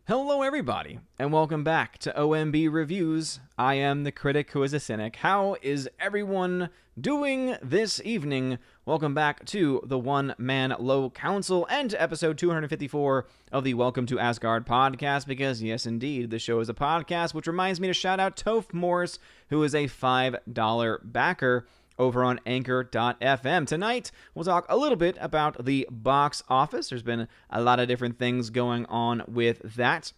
Hello everybody, and welcome back to OMB Reviews. I am the critic who is a cynic. How is everyone doing this evening? Welcome back to the One Man Low Council and to episode 254 of the Welcome to Asgard podcast, because yes indeed, the show is a podcast, which reminds me to shout out Toph Morris, who is a $5 backer over on Anchor.fm. Tonight, we'll talk a little bit about the box office. There's been a lot of different things going on with that.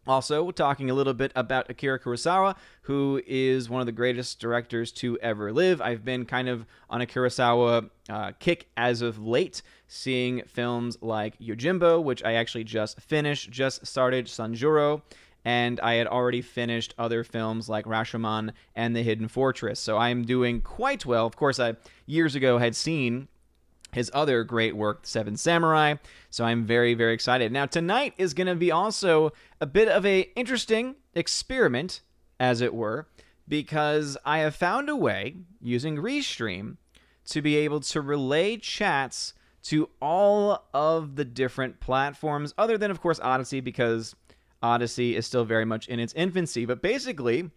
Also, talking a little bit about Akira Kurosawa, who is one of the greatest directors to ever live. I've been kind of on a Kurosawa kick as of late, seeing films like Yojimbo, which I actually just started Sanjuro, and I had already finished other films like Rashomon and The Hidden Fortress. So I am doing quite well. Of course, I years ago had seen his other great work, Seven Samurai, so I'm very, very excited. Now, tonight is going to be also a bit of an interesting experiment, as it were, because I have found a way, using Restream, to be able to relay chats to all of the different platforms, other than, of course, Odyssey, because Odyssey is still very much in its infancy. But basically,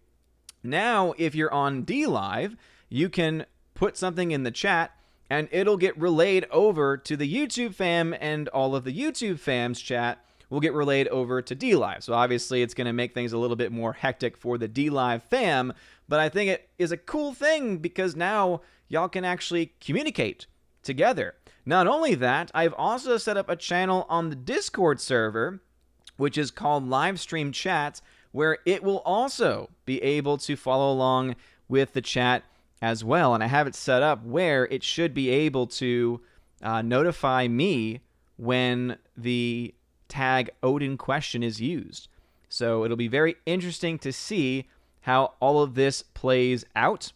now if you're on DLive, you can put something in the chat and it'll get relayed over to the YouTube fam, and all of the YouTube fam's chat will get relayed over to DLive. So obviously it's going to make things a little bit more hectic for the DLive fam, but I think it is a cool thing because now y'all can actually communicate together. Not only that, I've also set up a channel on the Discord server, which is called Livestream Chats, where it will also be able to follow along with the chat as well. And I have it set up where it should be able to notify me when the tag Odin question is used. So it'll be very interesting to see how all of this plays out.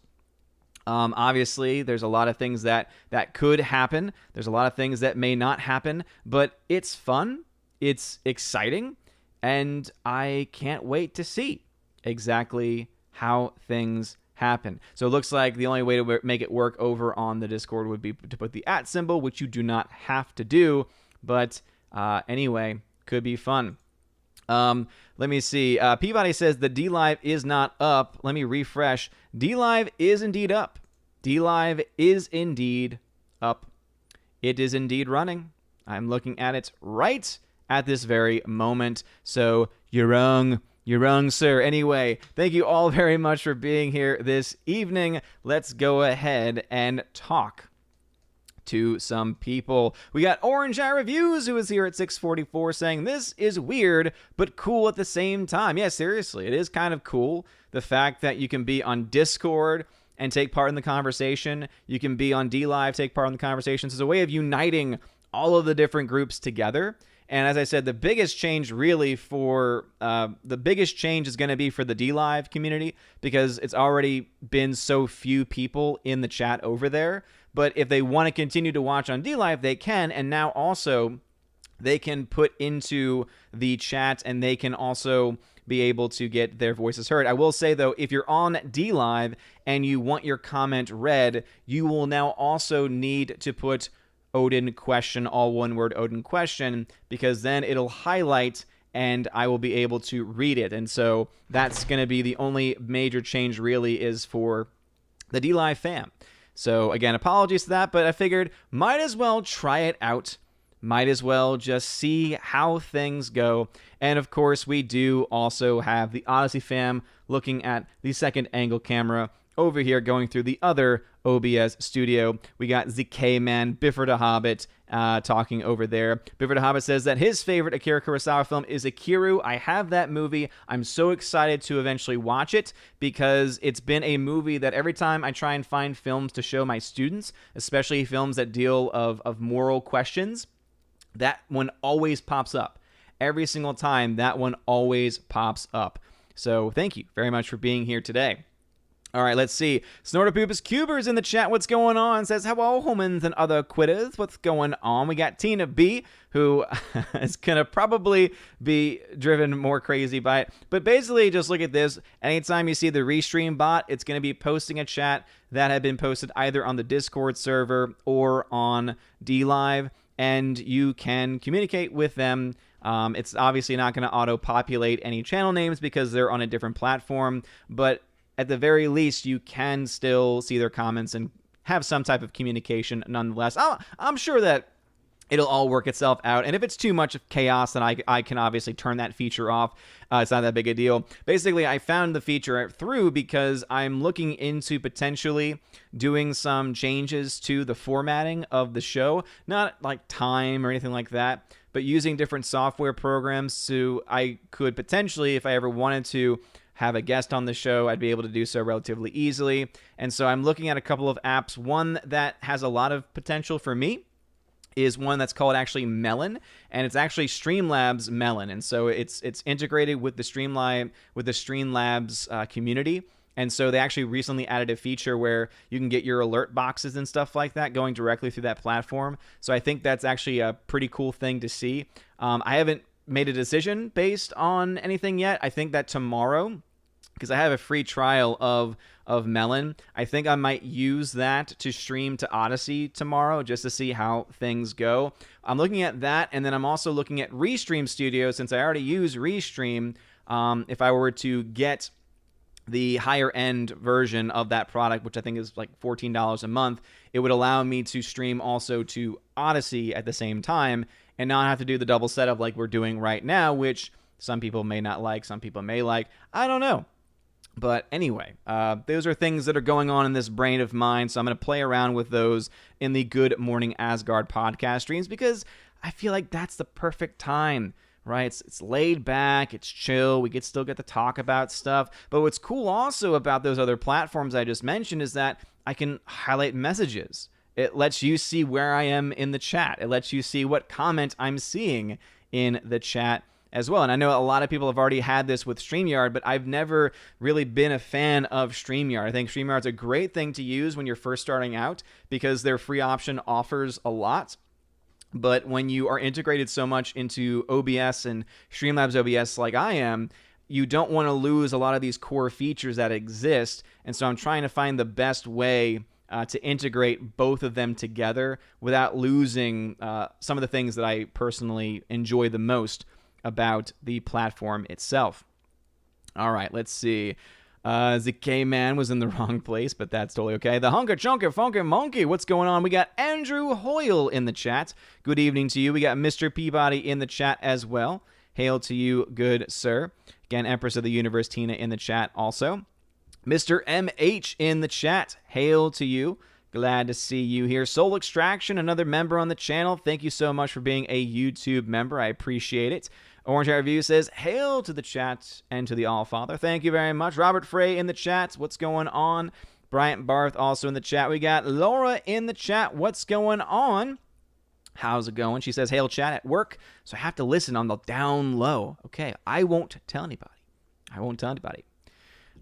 Obviously, there's a lot of things that could happen. There's a lot of things that may not happen, but it's fun. It's exciting, and I can't wait to see exactly how things happen. So it looks like the only way to make it work over on the Discord would be to put the @ symbol, which you do not have to do, but anyway, could be fun. Let me see. Peabody says the DLive is not up. Let me refresh. DLive is indeed up. DLive is indeed up. It is indeed running. I'm looking at it right at this very moment. So you're wrong, sir. Anyway, thank you all very much for being here this evening. Let's go ahead and talk to some people. We got Orange Eye Reviews, who is here at 644, saying this is weird but cool at the same time. Yeah, seriously, it is kind of cool, the fact that you can be on Discord and take part in the conversation. You can be on DLive, take part in the conversations. It's a way of uniting all of the different groups together. And as I said, the biggest change really is going to be for the DLive community, because it's already been so few people in the chat over there. But if they want to continue to watch on DLive, they can. And now also they can put into the chat, and they can also be able to get their voices heard. I will say, though, if you're on DLive and you want your comment read, you will now also need to put Odin question, all one word, Odin question, because then it'll highlight and I will be able to read it. And so that's going to be the only major change really, is for the DLive fam. So again, apologies to that, but I figured might as well try it out. Might as well just see how things go. And of course, we do also have the Odyssey fam looking at the second angle camera over here, going through the other OBS studio. We got ZK Man, Bifford the Hobbit, talking over there. Bifford the Hobbit says that his favorite Akira Kurosawa film is Akiru. I have that movie. I'm so excited to eventually watch it, because it's been a movie that every time I try and find films to show my students, especially films that deal of moral questions, that one always pops up. Every single time, that one always pops up. So thank you very much for being here today. All right, let's see. Snortopupus Cuber's in the chat. What's going on? Says, hello, humans and other quitters. What's going on? We got Tina B, who is going to probably be driven more crazy by it. But basically, just look at this. Anytime you see the Restream bot, it's going to be posting a chat that had been posted either on the Discord server or on DLive. and you can communicate with them. It's obviously not going to auto-populate any channel names because they're on a different platform, but at the very least, you can still see their comments and have some type of communication nonetheless. I'm sure that it'll all work itself out. And if it's too much of chaos, then I can obviously turn that feature off. It's not that big a deal. Basically, I found the feature through because I'm looking into potentially doing some changes to the formatting of the show. Not like time or anything like that, but using different software programs so I could potentially, if I ever wanted to, have a guest on the show, I'd be able to do so relatively easily. And so I'm looking at a couple of apps. One that has a lot of potential for me is one that's called actually Melon, and it's actually Streamlabs Melon, and so it's integrated with the Streamlabs community. And so they actually recently added a feature where you can get your alert boxes and stuff like that going directly through that platform. So I think that's actually a pretty cool thing to see. I haven't made a decision based on anything yet. I think that tomorrow, because I have a free trial of Melon, I think I might use that to stream to Odyssey tomorrow just to see how things go. I'm looking at that, and then I'm also looking at Restream Studio since I already use Restream. If I were to get the higher end version of that product, which I think is like $14 a month, it would allow me to stream also to Odyssey at the same time and not have to do the double setup like we're doing right now, which some people may not like, some people may like. I don't know. But anyway, those are things that are going on in this brain of mine, so I'm going to play around with those in the Good Morning Asgard podcast streams because I feel like that's the perfect time, right? It's laid back, it's chill, we still get to talk about stuff. But what's cool also about those other platforms I just mentioned is that I can highlight messages. It lets you see where I am in the chat. It lets you see what comment I'm seeing in the chat as well. And I know a lot of people have already had this with StreamYard, but I've never really been a fan of StreamYard. I think StreamYard's a great thing to use when you're first starting out because their free option offers a lot. But when you are integrated so much into OBS and Streamlabs OBS like I am, you don't want to lose a lot of these core features that exist. And so I'm trying to find the best way to integrate both of them together without losing some of the things that I personally enjoy the most about the platform itself. All right, let's see. The K-Man was in the wrong place, but that's totally okay. The Hunker Chunker Funker Monkey, what's going on? We got Andrew Hoyle in the chat. Good evening to you. We got Mr. Peabody in the chat as well. Hail to you, good sir. Again, Empress of the Universe Tina in the chat also. Mr. MH in the chat. Hail to you. Glad to see you here. Soul Extraction, another member on the channel. Thank you so much for being a YouTube member. I appreciate it. Orange Eye Review says, hail to the chat and to the All-Father. Thank you very much. Robert Frey in the chat. What's going on? Bryant Barth also in the chat. We got Laura in the chat. What's going on? How's it going? She says, hail chat at work, so I have to listen on the down low. Okay, I won't tell anybody.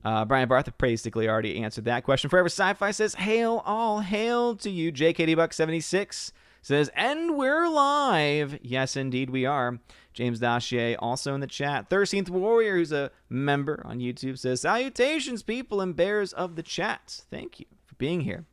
Brian Barth basically already answered that question. Forever Sci-Fi says, hail all, hail to you. JKD Buck 76 says, and we're live. Yes, indeed we are. James Dachier also in the chat. 13th Warrior, who's a member on YouTube, says, salutations, people and bears of the chat. Thank you for being here.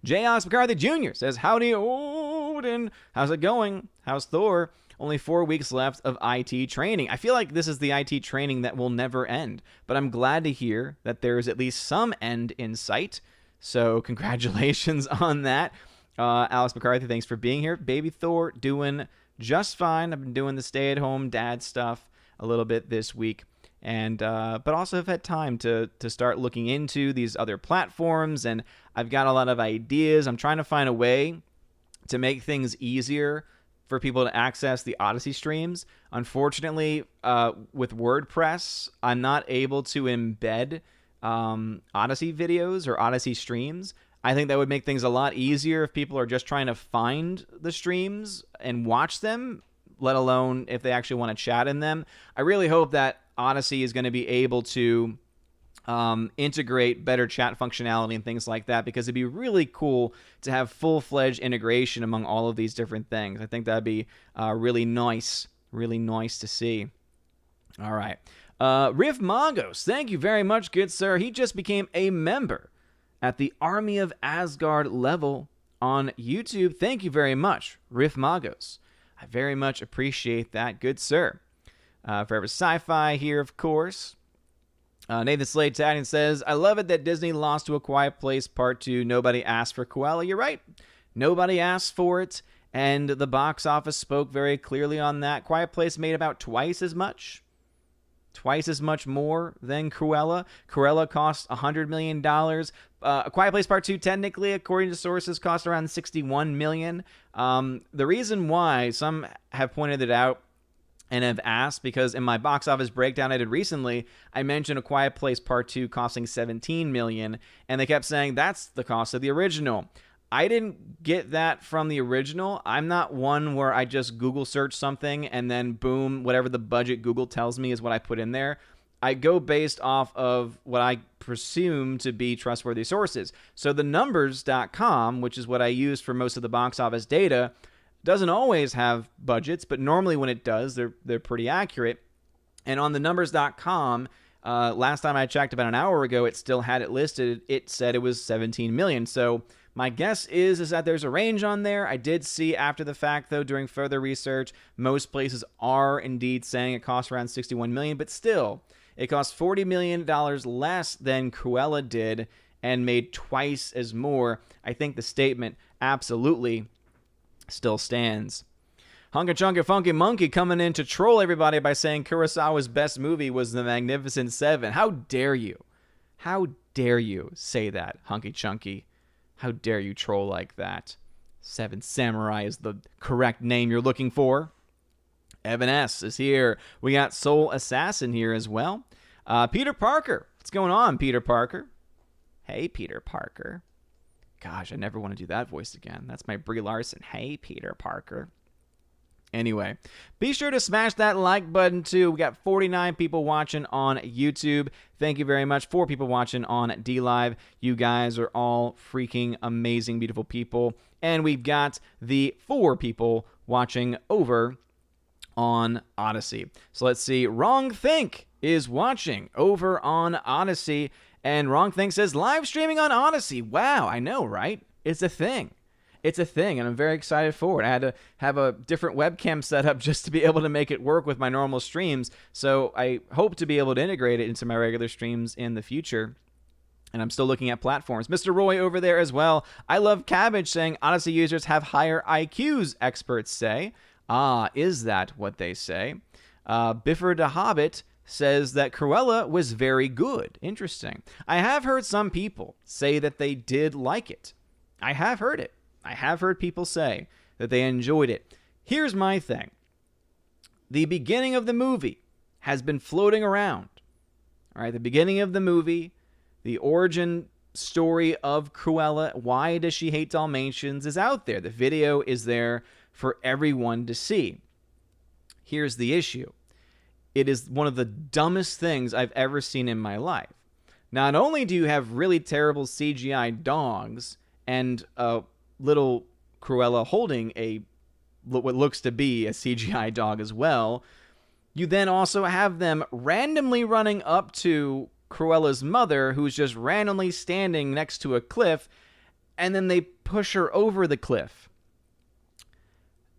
J. Alex McCarthy Jr. says, howdy, Odin. How's it going? How's Thor? Only 4 weeks left of IT training. I feel like this is the IT training that will never end, but I'm glad to hear that there is at least some end in sight. So congratulations on that. Alex McCarthy, thanks for being here. Baby Thor doing just fine. I've been doing the stay-at-home dad stuff a little bit this week, and but also have had time to start looking into these other platforms, and I've got a lot of ideas. I'm trying to find a way to make things easier for people to access the Odyssey streams. Unfortunately, with WordPress, I'm not able to embed Odyssey videos or Odyssey streams. I think that would make things a lot easier if people are just trying to find the streams and watch them, let alone if they actually want to chat in them. I really hope that Odyssey is going to be able to integrate better chat functionality and things like that, because it'd be really cool to have full-fledged integration among all of these different things. I think that'd be really nice to see. All right. Riff Magos, thank you very much, good sir. He just became a member at the Army of Asgard level on YouTube. Thank you very much, Riff Magos. I very much appreciate that, good sir. Forever Sci-Fi here, of course. Nathan Slade Taddian says, I love it that Disney lost to A Quiet Place Part 2. Nobody asked for Cruella. You're right. Nobody asked for it, and the box office spoke very clearly on that. Quiet Place made about twice as much more than Cruella. Cruella cost $100 million. A Quiet Place Part 2, technically, according to sources, cost around $61 million. The reason why some have pointed it out and have asked, because in my box office breakdown I did recently, I mentioned A Quiet Place Part 2 costing $17 million, and they kept saying that's the cost of the original. I didn't get that from the original. I'm not one where I just Google search something and then boom, whatever the budget Google tells me is what I put in there. I go based off of what I presume to be trustworthy sources. So the numbers.com, which is what I use for most of the box office data, doesn't always have budgets, but normally when it does, they're pretty accurate. And on the numbers.com, last time I checked about an hour ago, it still had it listed. It said it was 17 million. So my guess is that there's a range on there. I did see after the fact, though, during further research, most places are indeed saying it costs around 61 million, but still, it cost $40 million less than Cruella did and made twice as more. I think the statement absolutely still stands. Hunka Chunka Funky Monkey coming in to troll everybody by saying Kurosawa's best movie was The Magnificent Seven. How dare you? How dare you say that, Hunky Chunky? How dare you troll like that? Seven Samurai is the correct name you're looking for. Evan S. is here. We got Soul Assassin here as well. Peter Parker. What's going on, Peter Parker? Hey, Peter Parker. Gosh, I never want to do that voice again. That's my Brie Larson. Hey, Peter Parker. Anyway, be sure to smash that like button too. We got 49 people watching on YouTube. Thank you very much. 4 people watching on DLive. You guys are all freaking amazing, beautiful people. And we've got the 4 people watching over on Odyssey. So let's see. Wrong Think is watching over on Odyssey. And Wrong Think says, live streaming on Odyssey. Wow, I know, right? It's a thing. It's a thing, and I'm very excited for it. I had to have a different webcam set up just to be able to make it work with my normal streams, so I hope to be able to integrate it into my regular streams in the future. And I'm still looking at platforms. Mr. Roy over there as well. I love Cabbage saying Odyssey users have higher IQs, experts say. Ah, is that what they say? Biffer the Hobbit says that Cruella was very good. Interesting. I have heard some people say that they did like it. I have heard it. I have heard people say that they enjoyed it. Here's my thing. The beginning of the movie has been floating around. All right, the beginning of the movie, the origin story of Cruella, why does she hate Dalmatians, is out there. The video is there for everyone to see. Here's the issue. It is one of the dumbest things I've ever seen in my life. Not only do you have really terrible CGI dogs and little Cruella holding what looks to be a CGI dog as well, you then also have them randomly running up to Cruella's mother, who's just randomly standing next to a cliff, and then they push her over the cliff.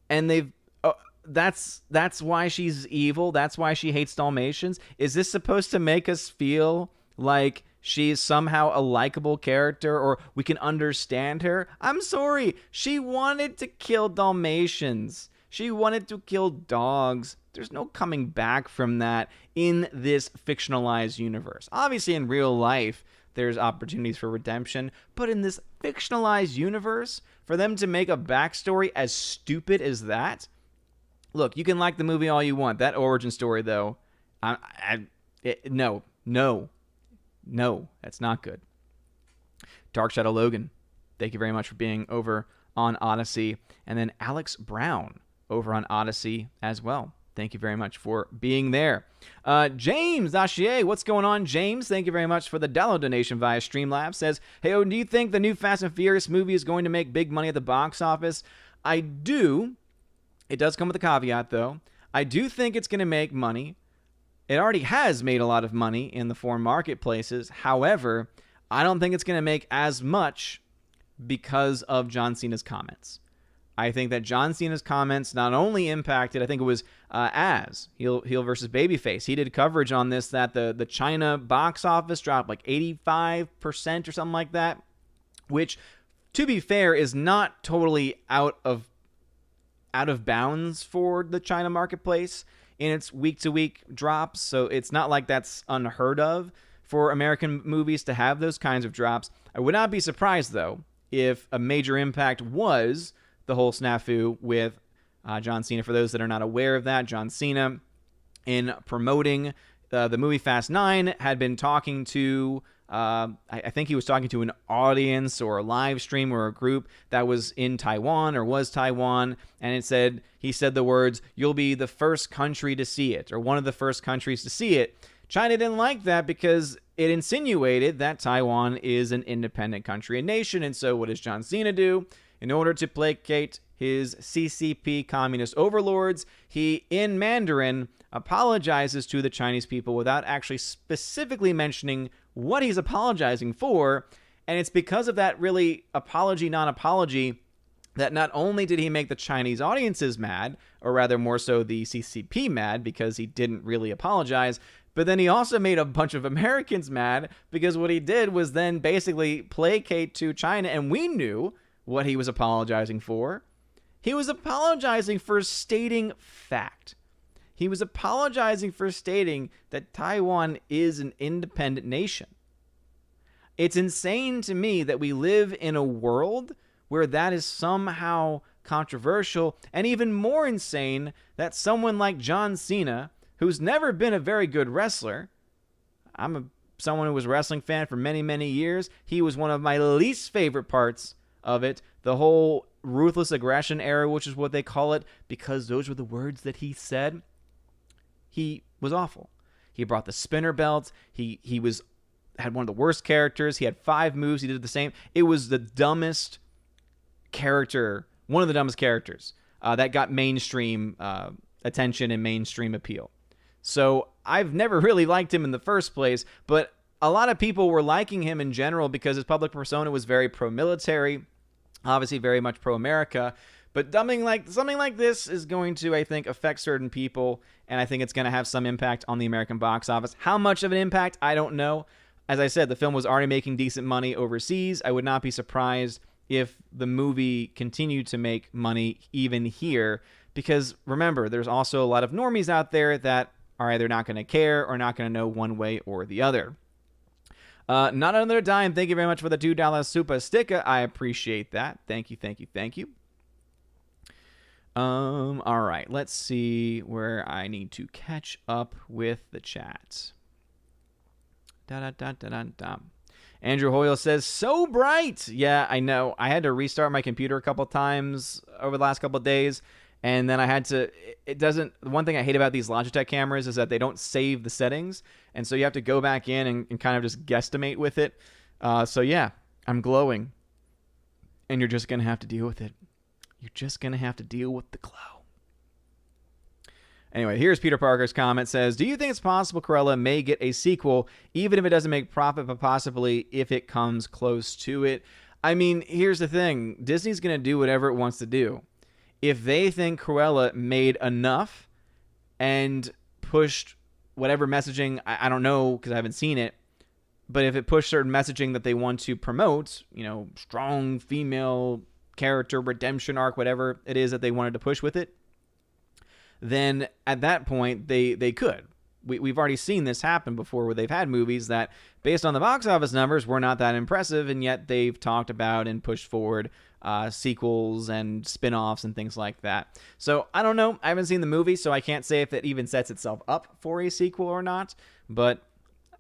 And that's why she's evil. That's why she hates Dalmatians. Is this supposed to make us feel like she's somehow a likable character, or we can understand her? I'm sorry. She wanted to kill Dalmatians. She wanted to kill dogs. There's no coming back from that in this fictionalized universe. Obviously, in real life, there's opportunities for redemption, but in this fictionalized universe, for them to make a backstory as stupid as that, look, you can like the movie all you want. That origin story, though, no, that's not good. Dark Shadow Logan, thank you very much for being over on Odyssey. And then Alex Brown over on Odyssey as well. Thank you very much for being there. James Dachier, what's going on, James? Thank you very much for the dollar donation via Streamlabs. Says, hey, do you think the new Fast and Furious movie is going to make big money at the box office? I do. It does come with a caveat, though. I do think it's going to make money. It already has made a lot of money in the foreign marketplaces. However, I don't think it's going to make as much because of John Cena's comments. I think that John Cena's comments not only impacted, I think it was heel versus babyface. He did coverage on this that the China box office dropped like 85% or something like that, which, to be fair, is not totally out of bounds for the China marketplace in its week-to-week drops. So it's not like that's unheard of for American movies to have those kinds of drops. I would not be surprised, though, if a major impact was the whole snafu with John Cena. For those that are not aware of that, John Cena, in promoting the movie Fast 9, had been talking to, I think he was talking to an audience or a live stream or a group that was in Taiwan or was Taiwan, and he said the words, "You'll be the first country to see it," or one of the first countries to see it. China didn't like that because it insinuated that Taiwan is an independent country and nation. And so what does John Cena do? In order to placate his CCP communist overlords, he, in Mandarin, apologizes to the Chinese people without actually specifically mentioning what he's apologizing for. And it's because of that really apology, non-apology, that not only did he make the Chinese audiences mad, or rather more so the CCP mad, because he didn't really apologize, but then he also made a bunch of Americans mad, because what he did was then basically placate to China, and we knew what he was apologizing for. He was apologizing for stating fact. He was apologizing for stating that Taiwan is an independent nation. It's insane to me that we live in a world where that is somehow controversial, and even more insane that someone like John Cena, who's never been a very good wrestler, someone who was a wrestling fan for many, many years, he was one of my least favorite parts of it, the whole ruthless aggression era, which is what they call it, because those were the words that he said. He was awful. He brought the spinner belts. He had one of the worst characters. He had 5 moves. He did the same. It was the dumbest character, one of the dumbest characters that got mainstream attention and mainstream appeal. So I've never really liked him in the first place, but a lot of people were liking him in general because his public persona was very pro-military, obviously very much pro-America. But something like this is going to, I think, affect certain people, and I think it's going to have some impact on the American box office. How much of an impact, I don't know. As I said, the film was already making decent money overseas. I would not be surprised if the movie continued to make money even here, because remember, there's also a lot of normies out there that are either not going to care or not going to know one way or the other. Not another dime. Thank you very much for the $2 super sticker. I appreciate that. Thank you, thank you, thank you. All right, let's see where I need to catch up with the chat. Andrew Hoyle says, so bright. Yeah, I know. I had to restart my computer a couple times over the last couple of days, and then I had to, one thing I hate about these Logitech cameras is that they don't save the settings, and so you have to go back in and kind of just guesstimate with it. So yeah, I'm glowing, and you're just going to have to deal with it. You're just going to have to deal with the glow. Anyway, here's Peter Parker's comment. Says, do you think it's possible Cruella may get a sequel, even if it doesn't make profit, but possibly if it comes close to it? I mean, here's the thing. Disney's going to do whatever it wants to do. If they think Cruella made enough and pushed whatever messaging, I don't know because I haven't seen it, but if it pushed certain messaging that they want to promote, strong female character redemption arc, whatever it is that they wanted to push with it, then at that point they could. We've already seen this happen before, where they've had movies that, based on the box office numbers, were not that impressive, and yet they've talked about and pushed forward sequels and spin-offs and things like that. So I don't know. I haven't seen the movie, so I can't say if it even sets itself up for a sequel or not, but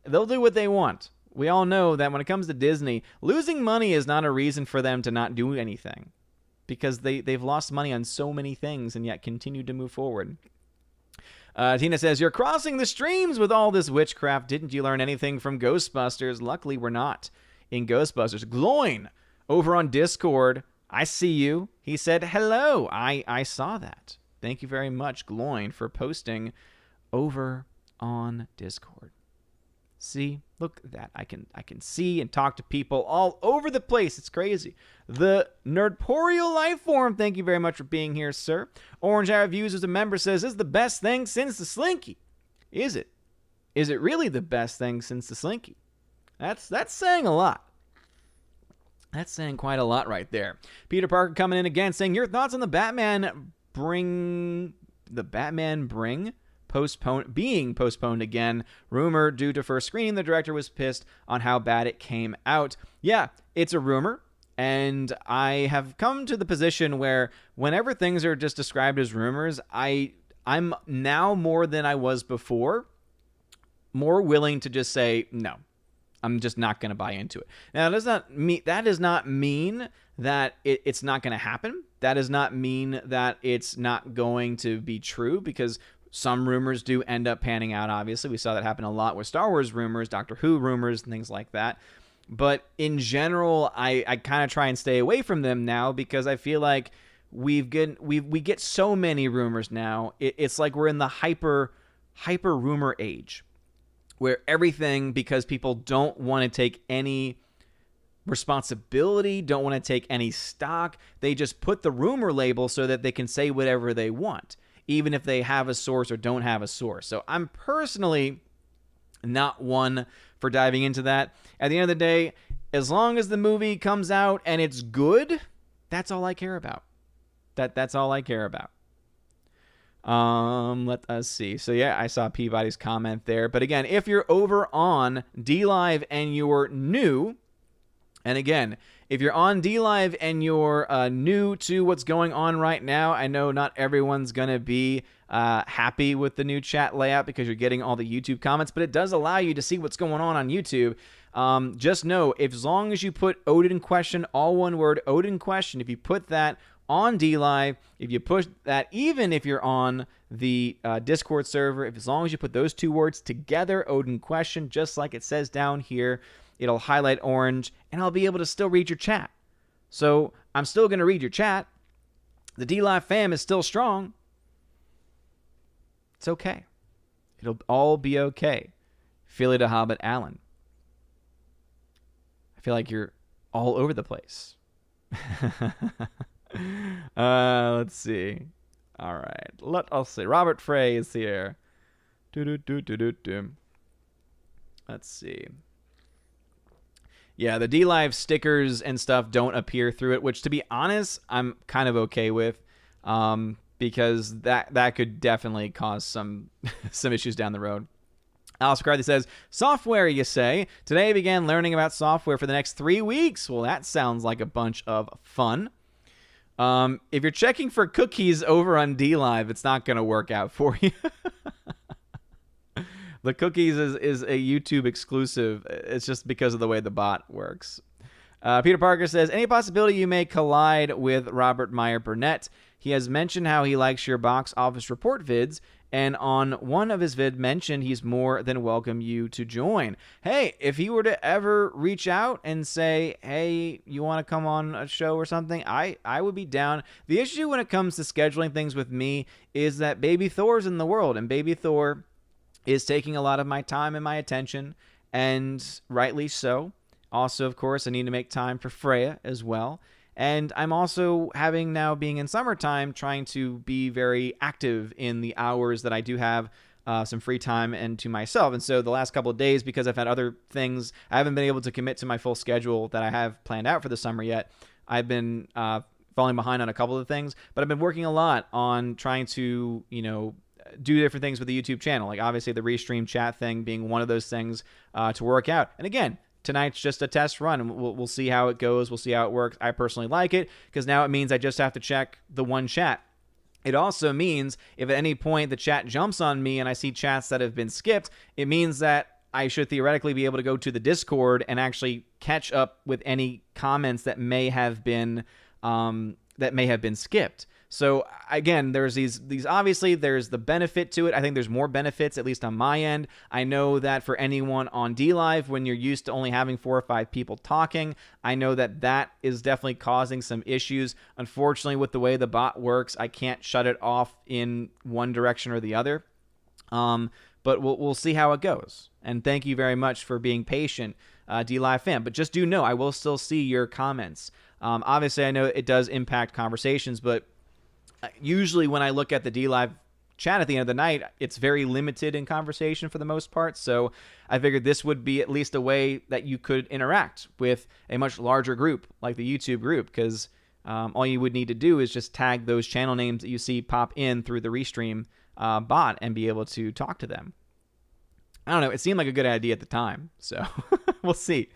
they'll do what they want. We all know that when it comes to Disney, losing money is not a reason for them to not do anything, because they've lost money on so many things and yet continue to move forward. Tina says, you're crossing the streams with all this witchcraft. Didn't you learn anything from Ghostbusters? Luckily, we're not in Ghostbusters. Gloin, over on Discord, I see you. He said, hello. I saw that. Thank you very much, Gloin, for posting over on Discord. See, look at that. I can see and talk to people all over the place. It's crazy. The Nerdporial Lifeform, thank you very much for being here, sir. Orange Eye Reviews as a member says, this is the best thing since the Slinky. Is it? Is it really the best thing since the Slinky? That's saying a lot. That's saying quite a lot right there. Peter Parker coming in again saying, your thoughts on the Batman Bring being postponed again. Rumor due to first screening. The director was pissed on how bad it came out. Yeah, it's a rumor. And I have come to the position where whenever things are just described as rumors, I'm now more than I was before, more willing to just say, no, I'm just not going to buy into it. Now, that does not mean that it's not going to happen. That does not mean that it's not going to be true, because some rumors do end up panning out, obviously. We saw that happen a lot with Star Wars rumors, Doctor Who rumors, and things like that. But in general, I kind of try and stay away from them now, because I feel like we get so many rumors now. It's like we're in the hyper rumor age, where everything, because people don't want to take any responsibility, don't want to take any stock, they just put the rumor label so that they can say whatever they want, even if they have a source or don't have a source. So I'm personally not one for diving into that. At the end of the day, as long as the movie comes out and it's good, that's all I care about. That's all I care about. Let us see. So yeah, I saw Peabody's comment there. But again, if you're over on DLive and you're new, and again, if you're on DLive and you're new to what's going on right now, I know not everyone's going to be happy with the new chat layout because you're getting all the YouTube comments, but it does allow you to see what's going on YouTube. Just know, as long as you put Odin question, all one word, Odin question, if you put that on DLive, if you push that, even if you're on the Discord server, as long as you put those two words together, Odin question, just like it says down here, it'll highlight orange, and I'll be able to still read your chat. So I'm still going to read your chat. The DLive fam is still strong. It's okay. It'll all be okay. Philly to Hobbit Allen. I feel like you're all over the place. Let's see. All right. Let us see. Robert Frey is here. Let's see. Yeah, the DLive stickers and stuff don't appear through it, which, to be honest, I'm kind of okay with, because that could definitely cause some issues down the road. Alice McCarthy says, software, you say? Today I began learning about software for the next 3 weeks. Well, that sounds like a bunch of fun. If you're checking for cookies over on DLive, it's not going to work out for you. The cookies is a YouTube exclusive. It's just because of the way the bot works. Peter Parker says, any possibility you may collide with Robert Meyer Burnett? He has mentioned how he likes your box office report vids, and on one of his vid mentioned he's more than welcome you to join. Hey, if he were to ever reach out and say, hey, you want to come on a show or something, I would be down. The issue when it comes to scheduling things with me is that Baby Thor's in the world, and Baby Thor is taking a lot of my time and my attention, and rightly so. Also, of course, I need to make time for Freya as well. And I'm also being in summertime, trying to be very active in the hours that I do have some free time and to myself. And so the last couple of days, because I've had other things, I haven't been able to commit to my full schedule that I have planned out for the summer yet. I've been falling behind on a couple of things, but I've been working a lot on trying to, do different things with the YouTube channel. Like obviously the restream chat thing being one of those things to work out. And again, tonight's just a test run, and we'll see how it goes. We'll see how it works. I personally like it because now it means I just have to check the one chat. It also means if at any point the chat jumps on me and I see chats that have been skipped, it means that I should theoretically be able to go to the Discord and actually catch up with any comments that may have been skipped. So again, there's these obviously there's the benefit to it. I think there's more benefits, at least on my end. I know that for anyone on DLive, when you're used to only having 4 or 5 people talking, I know that is definitely causing some issues. Unfortunately, with the way the bot works, I can't shut it off in one direction or the other. but we'll see how it goes. And thank you very much for being patient, D-Live fan. But just do know, I will still see your comments. Obviously, I know it does impact conversations, but usually when I look at the D-Live chat at the end of the night, it's very limited in conversation for the most part. So I figured this would be at least a way that you could interact with a much larger group like the YouTube group, because all you would need to do is just tag those channel names that you see pop in through the Restream bot and be able to talk to them. I don't know. It seemed like a good idea at the time, so we'll see.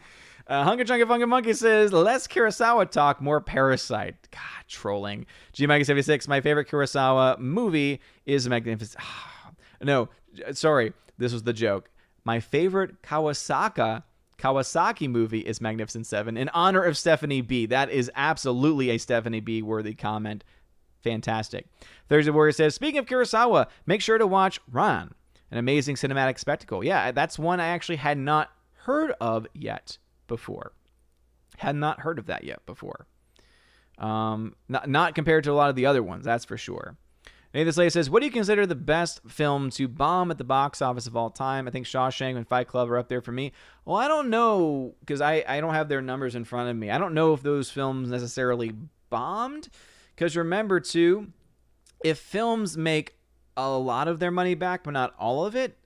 Hunker Chunky Funky Monkey says, less Kurosawa talk, more Parasite. God, trolling. G-Mikey76, my favorite Kurosawa movie is Magnificent. No, sorry. This was the joke. My favorite Kawasaki movie is Magnificent Seven, in honor of Stephanie B. That is absolutely a Stephanie B. worthy comment. Fantastic. Thursday Warrior says, speaking of Kurosawa, make sure to watch Ran, an amazing cinematic spectacle. Yeah, that's one I actually had not heard of yet before. Had not heard of that yet before. Not compared to a lot of the other ones, that's for sure. Nathan Slay says, what do you consider the best film to bomb at the box office of all time? I think Shawshank and Fight Club are up there for me. Well, I don't know, because I don't have their numbers in front of me. I don't know if those films necessarily bombed, because remember, too, if films make a lot of their money back, but not all of it,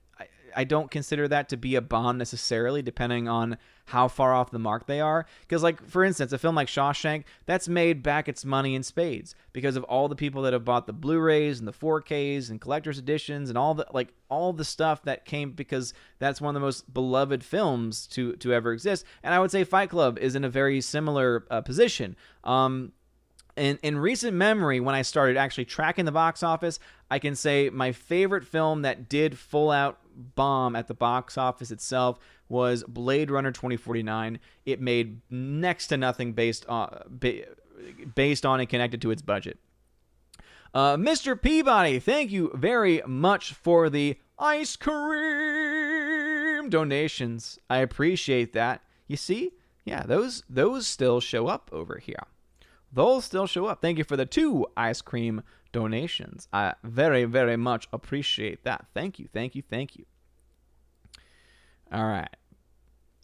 I don't consider that to be a bomb necessarily, depending on how far off the mark they are. Because, like, for instance, a film like Shawshank, that's made back its money in spades because of all the people that have bought the Blu-rays and the 4Ks and collector's editions and all the stuff that came, because that's one of the most beloved films to ever exist. And I would say Fight Club is in a very similar position. In recent memory, when I started actually tracking the box office, I can say my favorite film that did full out bomb at the box office itself was Blade Runner 2049. It made next to nothing based on and connected to its budget. Mr. Peabody, thank you very much for the ice cream donations. I appreciate that. You see, yeah, those still show up over here. Those still show up. Thank you for the 2 ice cream donations. I very, very much appreciate that. Thank you, thank you, thank you. All right.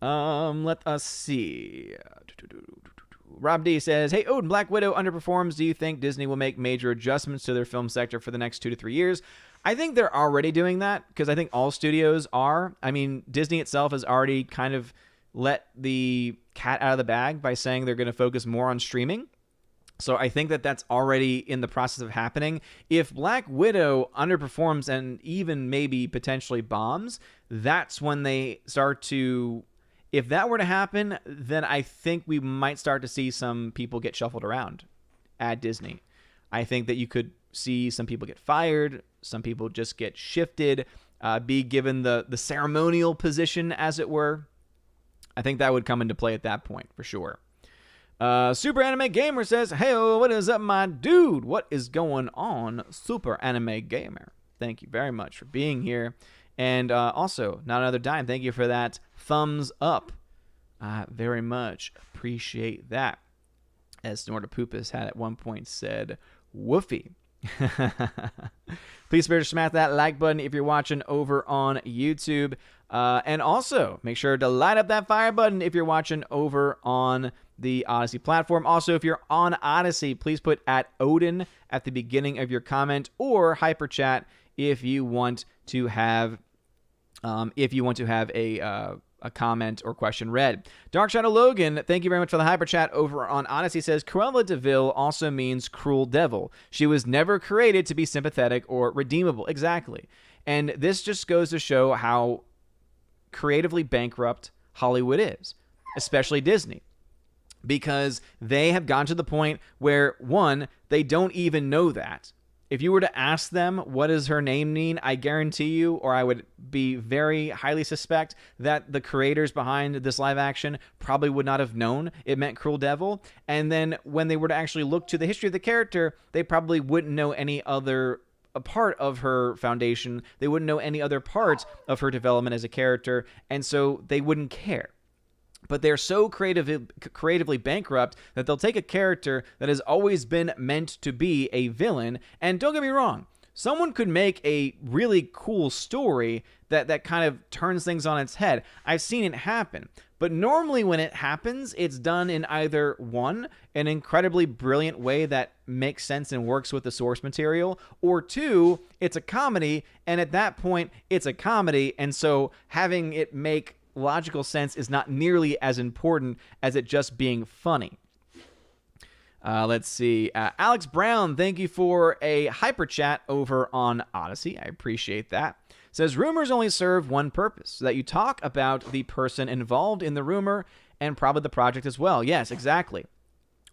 Let us see. Rob D says, hey, Odin, Black Widow underperforms. Do you think Disney will make major adjustments to their film sector for the next 2 to 3 years? I think they're already doing that, because I think all studios are. I mean, Disney itself has already kind of let the cat out of the bag by saying they're going to focus more on streaming. So I think that that's already in the process of happening. If Black Widow underperforms and even maybe potentially bombs, that's when they start to... If that were to happen, then I think we might start to see some people get shuffled around at Disney. I think that you could see some people get fired, some people just get shifted, be given the ceremonial position, as it were. I think that would come into play at that point, for sure. Super Anime Gamer says, hey, what is up, my dude? What is going on, Super Anime Gamer? Thank you very much for being here. And also, Not Another Dime, thank you for that thumbs up. I very much appreciate that. As Snortapoopas had at one point said, woofy. Please spare to smash that like button if you're watching over on YouTube. And also, make sure to light up that fire button if you're watching over on the Odyssey platform. Also, if you're on Odyssey, please put @Odin at the beginning of your comment, or hyper chat if you want to have a comment or question read. Dark Shadow Logan, thank you very much for the hyper chat over on Odyssey, says Cruella de Vil also means cruel devil. She was never created to be sympathetic or redeemable. Exactly. And this just goes to show how creatively bankrupt Hollywood is, especially Disney. Because they have gone to the point where, one, they don't even know that. If you were to ask them, what does her name mean? I guarantee you, or I would be very highly suspect, that the creators behind this live action probably would not have known it meant Cruel Devil. And then when they were to actually look to the history of the character, they probably wouldn't know any other a part of her foundation. They wouldn't know any other part of her development as a character, and so they wouldn't care. But they're so creatively bankrupt that they'll take a character that has always been meant to be a villain, and don't get me wrong, someone could make a really cool story that kind of turns things on its head. I've seen it happen. But normally when it happens, it's done in either one, an incredibly brilliant way that makes sense and works with the source material, or two, it's a comedy, and at that point, it's a comedy, and so having it make logical sense is not nearly as important as it just being funny. Let's see. Alex Brown, thank you for a hyper chat over on Odyssey. I appreciate that. Says rumors only serve one purpose, so that you talk about the person involved in the rumor and probably the project as well. Yes, exactly.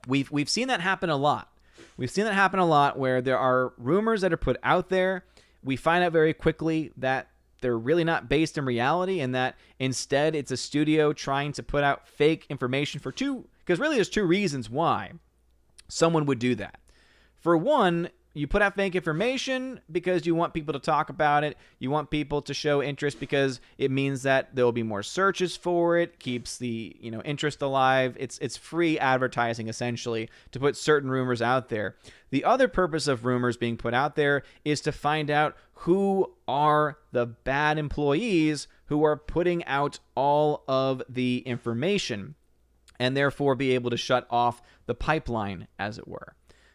We've seen that happen a lot. We've seen that happen a lot where there are rumors that are put out there. We find out very quickly that they're really not based in reality and that instead it's a studio trying to put out fake information for because really there's two reasons why someone would do that. For one, you put out fake information because you want people to talk about it. You want people to show interest because it means that there will be more searches for it, keeps the interest alive. It's free advertising, essentially, to put certain rumors out there. The other purpose of rumors being put out there is to find out who are the bad employees who are putting out all of the information and therefore be able to shut off the pipeline, as it were.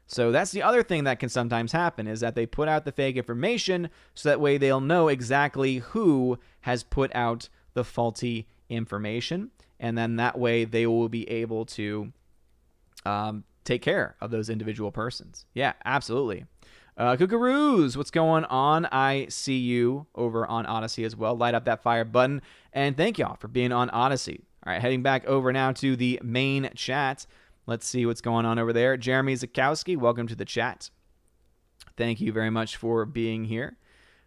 So that's the other thing that can sometimes happen, is that they put out the fake information so that way they'll know exactly who has put out the faulty information. And then that way they will be able to take care of those individual persons. Yeah, absolutely. Kookaroos, what's going on? I see you over on Odyssey as well. Light up that fire button. And thank y'all for being on Odyssey. All right, heading back over now to the main chat. Let's see what's going on over there. Jeremy Zakowski, welcome to the chat. Thank you very much for being here.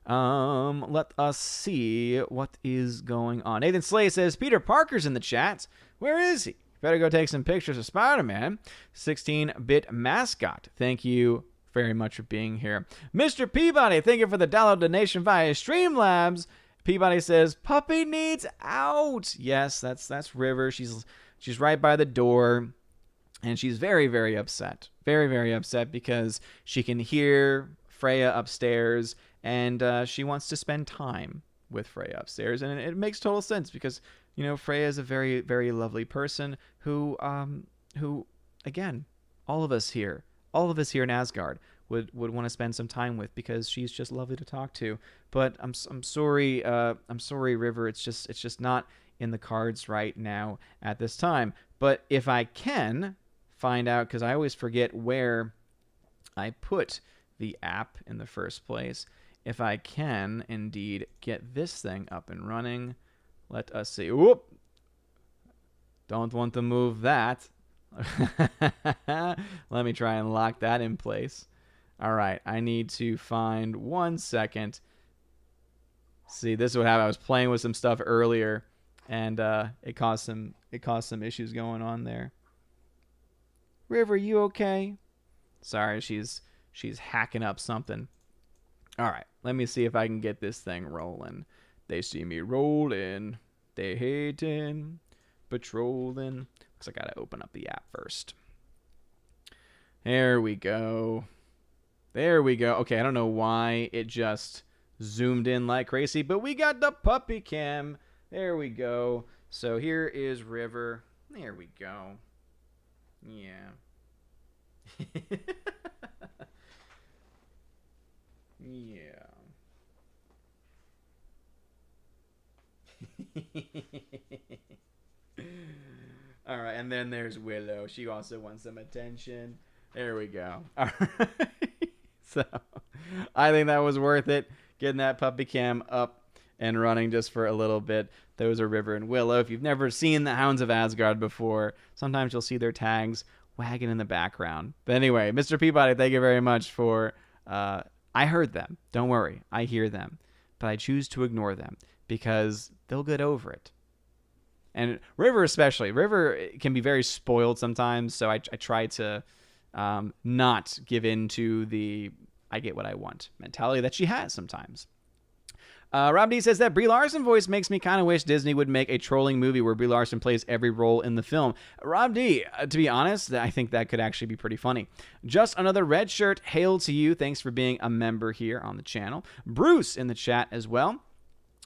Let us see what is going on. Nathan Slay says, Peter Parker's in the chat. Where is he? Better go take some pictures of Spider-Man. 16-bit mascot. Thank you very much for being here. Mr. Peabody, thank you for the dollar donation via Streamlabs. Peabody says, puppy needs out. Yes, that's River. She's right by the door. And she's very, very upset. Very, very upset because she can hear Freya upstairs and she wants to spend time with Freya upstairs. And it makes total sense because, Freya is a very, very lovely person who, again, all of us here in Asgard would want to spend some time with because she's just lovely to talk to. But I'm sorry, River. It's just not in the cards right now at this time. But if I can find out, because I always forget where I put the app in the first place. If I can indeed get this thing up and running, let us see. Whoop! Don't want to move that. Let me try and lock that in place. All right, I need to find 1 second. See, this is what happened. I was playing with some stuff earlier, and it caused some issues going on there. River, you okay? Sorry, she's hacking up something. All right, let me see if I can get this thing rolling. They see me rolling. They hating, patrolling. Looks like I gotta open up the app first. There we go. Okay, I don't know why it just zoomed in like crazy, but we got the puppy cam. There we go. So here is River. There we go. Yeah. Yeah. All right, and then there's Willow. She also wants some attention. There we go. All right. So I think that was worth it, getting that puppy cam up and running just for a little bit. Those are River and Willow. If you've never seen the Hounds of Asgard before, sometimes you'll see their tags wagging in the background. But anyway, Mr. Peabody, thank you very much for... I heard them. Don't worry. I hear them. But I choose to ignore them because they'll get over it. And River especially. River can be very spoiled sometimes, so I try to not give in to the I get what I want mentality that she has sometimes. Rob D says that Brie Larson voice makes me kind of wish Disney would make a trolling movie where Brie Larson plays every role in the film. Rob D, to be honest, I think that could actually be pretty funny. Just another red shirt. Hail to you. Thanks for being a member here on the channel. Bruce in the chat as well.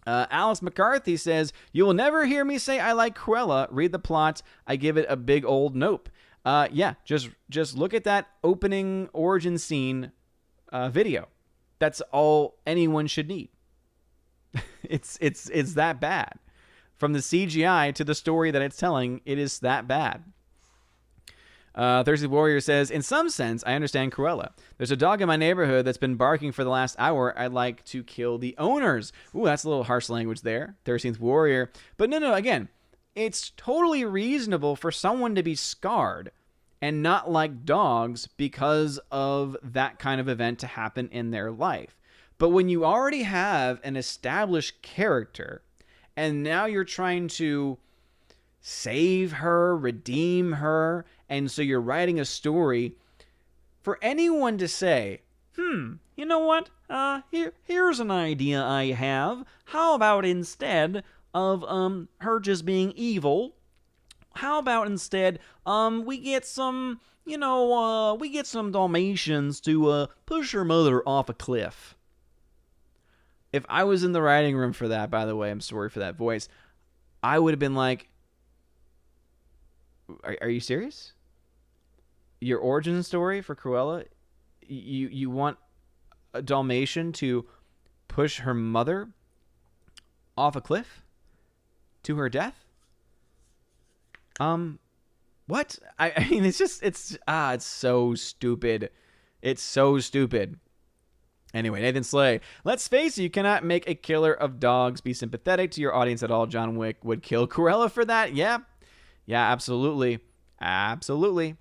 Alice McCarthy says, you will never hear me say I like Cruella. Read the plot. I give it a big old nope. Yeah, just look at that opening origin scene video. That's all anyone should need. It's that bad. From the CGI to the story that it's telling, it is that bad. Thirsty Warrior says, in some sense, I understand Cruella. There's a dog in my neighborhood that's been barking for the last hour. I'd like to kill the owners. Ooh, that's a little harsh language there. 13th Warrior. But no, again, it's totally reasonable for someone to be scarred and not like dogs because of that kind of event to happen in their life. But when you already have an established character and now you're trying to save her, redeem her, and so you're writing a story, for anyone to say, you know what, here's an idea I have. How about instead of her just being evil, how about instead we get some, we get some Dalmatians to push her mother off a cliff. If I was in the writing room for that, by the way, I'm sorry for that voice, I would have been like, are you serious? Your origin story for Cruella, you want a Dalmatian to push her mother off a cliff to her death? What? I mean, it's so stupid. It's so stupid. Anyway, Nathan Slay. Let's face it, you cannot make a killer of dogs be sympathetic to your audience at all. John Wick would kill Cruella for that. Yeah, absolutely. Absolutely.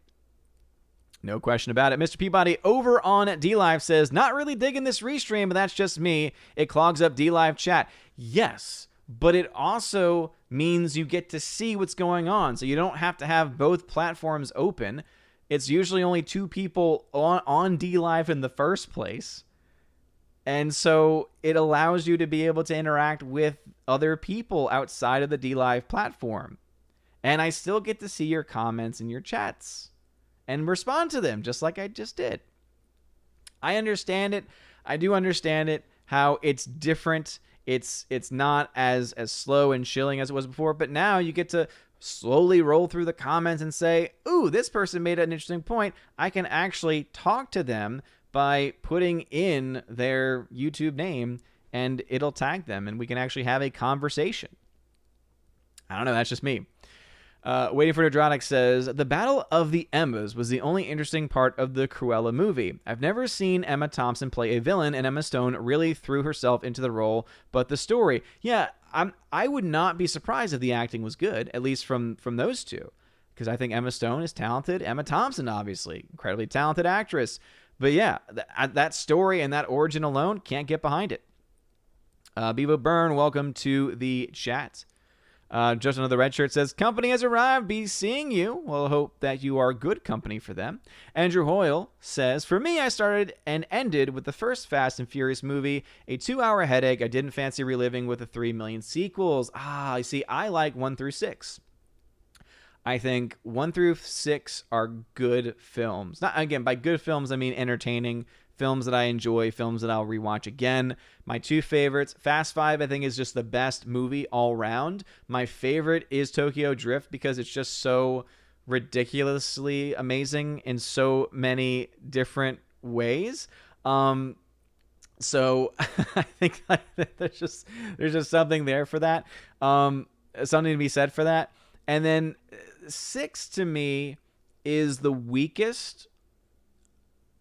No question about it. Mr. Peabody over on DLive says, not really digging this restream, but that's just me. It clogs up DLive chat. Yes, but it also means you get to see what's going on. So you don't have to have both platforms open. It's usually only two people on DLive in the first place. And so it allows you to be able to interact with other people outside of the DLive platform. And I still get to see your comments and your chats and respond to them just like I just did. I understand it. I do understand it, how it's different. It's not as slow and chilling as it was before, but now you get to slowly roll through the comments and say, ooh, this person made an interesting point. I can actually talk to them by putting in their YouTube name and it'll tag them and we can actually have a conversation. I don't know. That's just me. Waiting for Nerdrotic says, the Battle of the Emmas was the only interesting part of the Cruella movie. I've never seen Emma Thompson play a villain, and Emma Stone really threw herself into the role, but the story, yeah, I would not be surprised if the acting was good, at least from those two, because I think Emma Stone is talented. Emma Thompson, obviously, incredibly talented actress. But yeah, that story and that origin alone, can't get behind it. Bevo Byrne, welcome to the chat. Just another red shirt says, company has arrived. Be seeing you. Well, hope that you are good company for them. Andrew Hoyle says, for me, I started and ended with the first Fast and Furious movie. A 2-hour headache. I didn't fancy reliving with the 3 million sequels. I see. I like 1 through 6. I think 1 through 6 are good films. Not, again, by good films, I mean entertaining films that I enjoy, films that I'll rewatch again. My two favorites, Fast 5, I think is just the best movie all around. My favorite is Tokyo Drift because it's just so ridiculously amazing in so many different ways. So I think there's just something there for that. Something to be said for that. And then 6 to me is the weakest,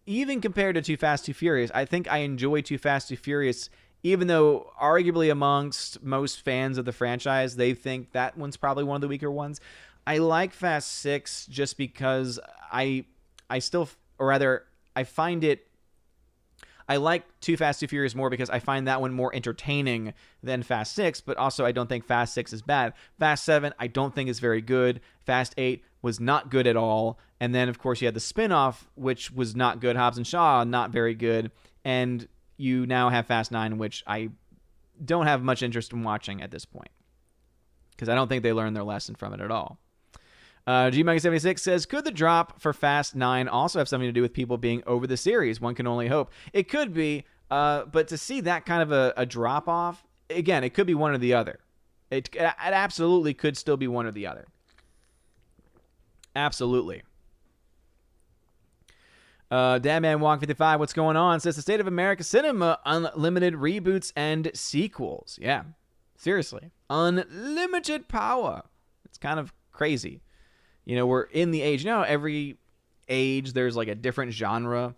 even compared to Too Fast, Too Furious. I think I enjoy Too Fast, Too Furious, even though arguably amongst most fans of the franchise, they think that one's probably one of the weaker ones. I like Fast 6 just because I find it, I like Too Fast, Too Furious more because I find that one more entertaining than Fast 6, but also I don't think Fast 6 is bad. Fast 7, I don't think is very good. Fast 8 was not good at all. And then, of course, you had the spin-off, which was not good. Hobbs and Shaw, not very good. And you now have Fast 9, which I don't have much interest in watching at this point, because I don't think they learned their lesson from it at all. G-Mega76 says, could the drop for Fast 9 also have something to do with people being over the series? One can only hope. It could be, but to see that kind of a drop-off, again, it could be one or the other. It absolutely could still be one or the other. Absolutely. Dadman Walk 55, what's going on? Says the state of America cinema, unlimited reboots and sequels. Yeah, seriously. Unlimited power. It's kind of crazy. You know, we're in the age. You know, every age there's like a different genre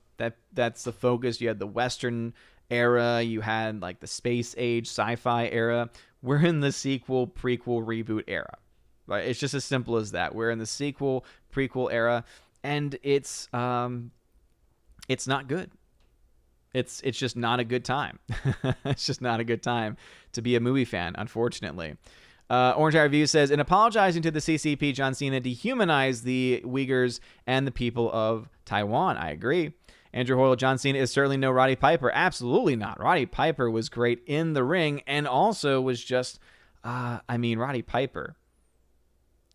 that's the focus. You had the Western era. You had like the space age, sci-fi era. We're in the sequel, prequel, reboot era. Right? It's just as simple as that. We're in the sequel, prequel era, and it's not good. It's just not a good time. It's just not a good time to be a movie fan, unfortunately. Orange Eye Review says, in apologizing to the CCP, John Cena dehumanized the Uyghurs and the people of Taiwan. I agree. Andrew Hoyle, John Cena is certainly no Roddy Piper. Absolutely not. Roddy Piper was great in the ring and also was just, Roddy Piper.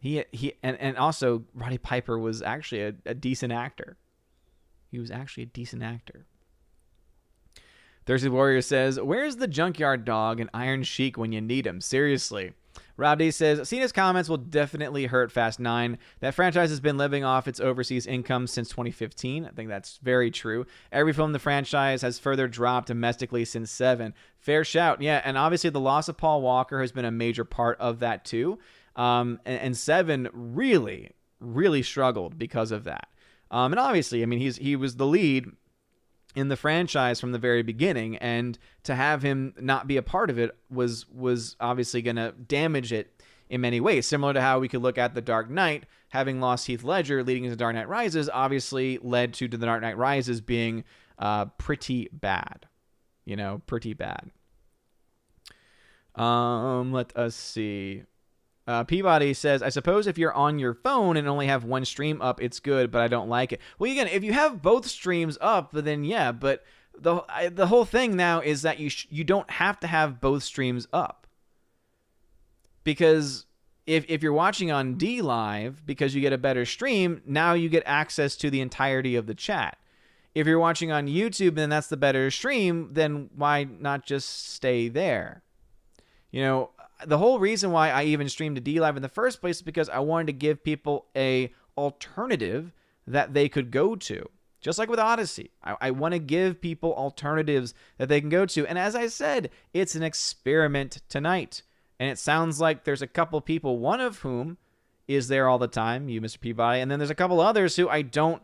And also Roddy Piper was actually a decent actor. He was actually a decent actor. Thursday Warrior says, where's the Junkyard Dog and Iron Sheik when you need him? Seriously. Rob D says, Cena's comments will definitely hurt Fast 9. That franchise has been living off its overseas income since 2015. I think that's very true. Every film in the franchise has further dropped domestically since 7. Fair shout. Yeah, and obviously the loss of Paul Walker has been a major part of that too. And 7 really, really struggled because of that. And obviously, I mean, he was the lead in the franchise from the very beginning, and to have him not be a part of it was obviously going to damage it in many ways. Similar to how we could look at The Dark Knight, having lost Heath Ledger leading into Dark Knight Rises, obviously led to The Dark Knight Rises being pretty bad. You know, pretty bad. Let us see. Peabody says, I suppose if you're on your phone and only have one stream up, it's good, but I don't like it. Well, again, if you have both streams up, then yeah, but the whole thing now is that you don't have to have both streams up. Because if you're watching on D Live, because you get a better stream, now you get access to the entirety of the chat. If you're watching on YouTube and that's the better stream, then why not just stay there? You know, the whole reason why I even streamed to D Live in the first place is because I wanted to give people a alternative that they could go to. Just like with Odyssey. I want to give people alternatives that they can go to. And as I said, it's an experiment tonight. And it sounds like there's a couple people, one of whom is there all the time, you, Mr. Peabody. And then there's a couple others who I don't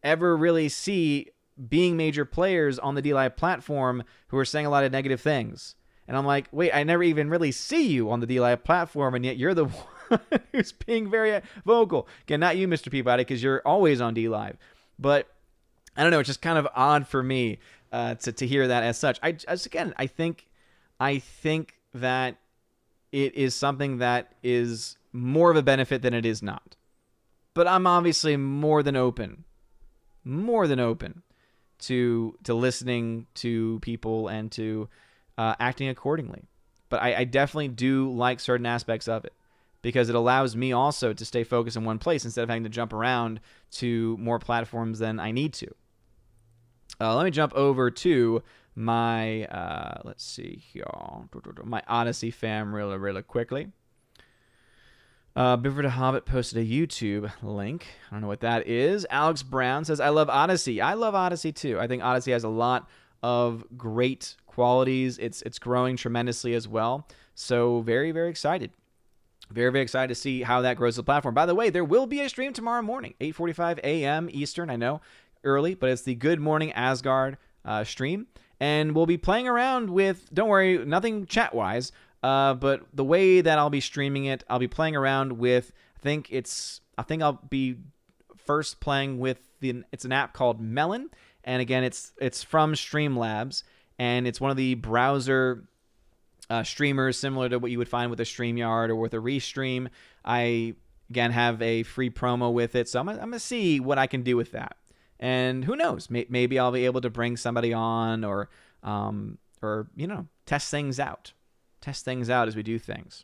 ever really see being major players on the D Live platform who are saying a lot of negative things. And I'm like, wait, I never even really see you on the D Live platform, and yet you're the one who's being very vocal. Again, not you, Mr. Peabody, because you're always on D Live. But I don't know, it's just kind of odd for me to hear that as such. I think that it is something that is more of a benefit than it is not. But I'm obviously more than open to listening to people and to acting accordingly. But I definitely do like certain aspects of it because it allows me also to stay focused in one place instead of having to jump around to more platforms than I need to. Let me jump over to my, let's see here, my Odyssey fam really quickly. Bifford Hobbit posted a YouTube link. I don't know what that is. Alex Brown says, I love Odyssey. I love Odyssey too. I think Odyssey has a lot of great qualities. It's growing tremendously as well. So very, very excited. Very, very excited to see how that grows the platform. By the way, there will be a stream tomorrow morning, 8:45 a.m. Eastern. I know, early, but it's the Good Morning Asgard stream. And we'll be playing around with, don't worry, nothing chat-wise, but the way that I'll be streaming it, I'll be playing around with, I think I'll be first playing with it's an app called Melon. And again, it's from Streamlabs, and it's one of the browser streamers similar to what you would find with a StreamYard or with a Restream. I, again, have a free promo with it, so I'm going to see what I can do with that. And who knows, maybe I'll be able to bring somebody on or test things out. test things out as we do things.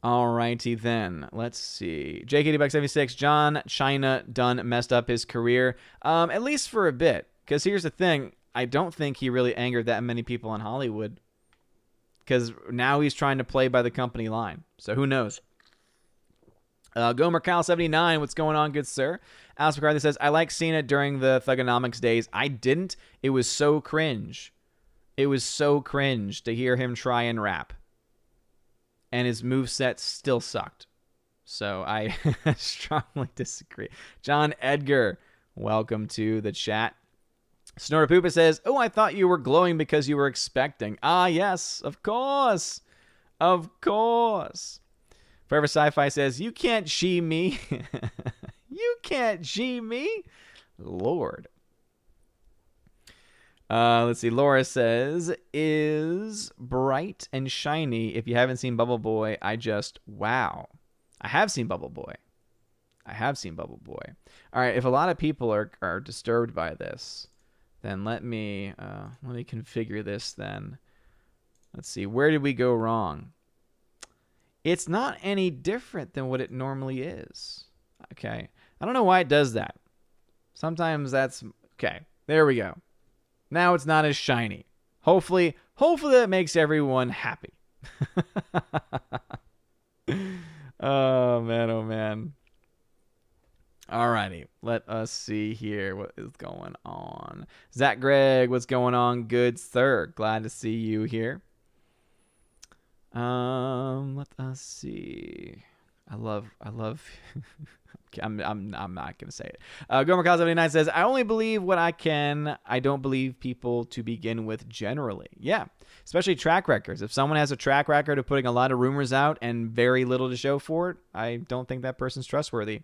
Alrighty then. Let's see. JKD76, John China done messed up his career, at least for a bit. Because here's the thing. I don't think he really angered that many people in Hollywood. Because now he's trying to play by the company line. So who knows? Gomer Cal79, what's going on, good sir? Alice McCarthy says, I like Cena during the Thugonomics days. I didn't. It was so cringe. It was so cringe to hear him try and rap. And his moveset still sucked. So I strongly disagree. John Edgar, welcome to the chat. Snorter Poopa says, oh, I thought you were glowing because you were expecting. Ah, yes, of course. Of course. Forever Sci-Fi says, you can't she me. You can't she me. Lord. Let's see. Laura says, is bright and shiny. If you haven't seen Bubble Boy, wow. I have seen Bubble Boy. All right. If a lot of people are disturbed by this, then let me configure this then. Let's see. Where did we go wrong? It's not any different than what it normally is. Okay. I don't know why it does that. Sometimes that's okay. There we go. Now it's not as shiny. Hopefully that makes everyone happy. Oh, man. Alrighty. Let us see here what is going on. Zach Gregg, what's going on? Good, sir. Glad to see you here. Let us see. I love I'm not gonna say it. Gomer Cause 79 says, I only believe what I can. I don't believe people to begin with generally. Yeah. Especially track records. If someone has a track record of putting a lot of rumors out and very little to show for it, I don't think that person's trustworthy.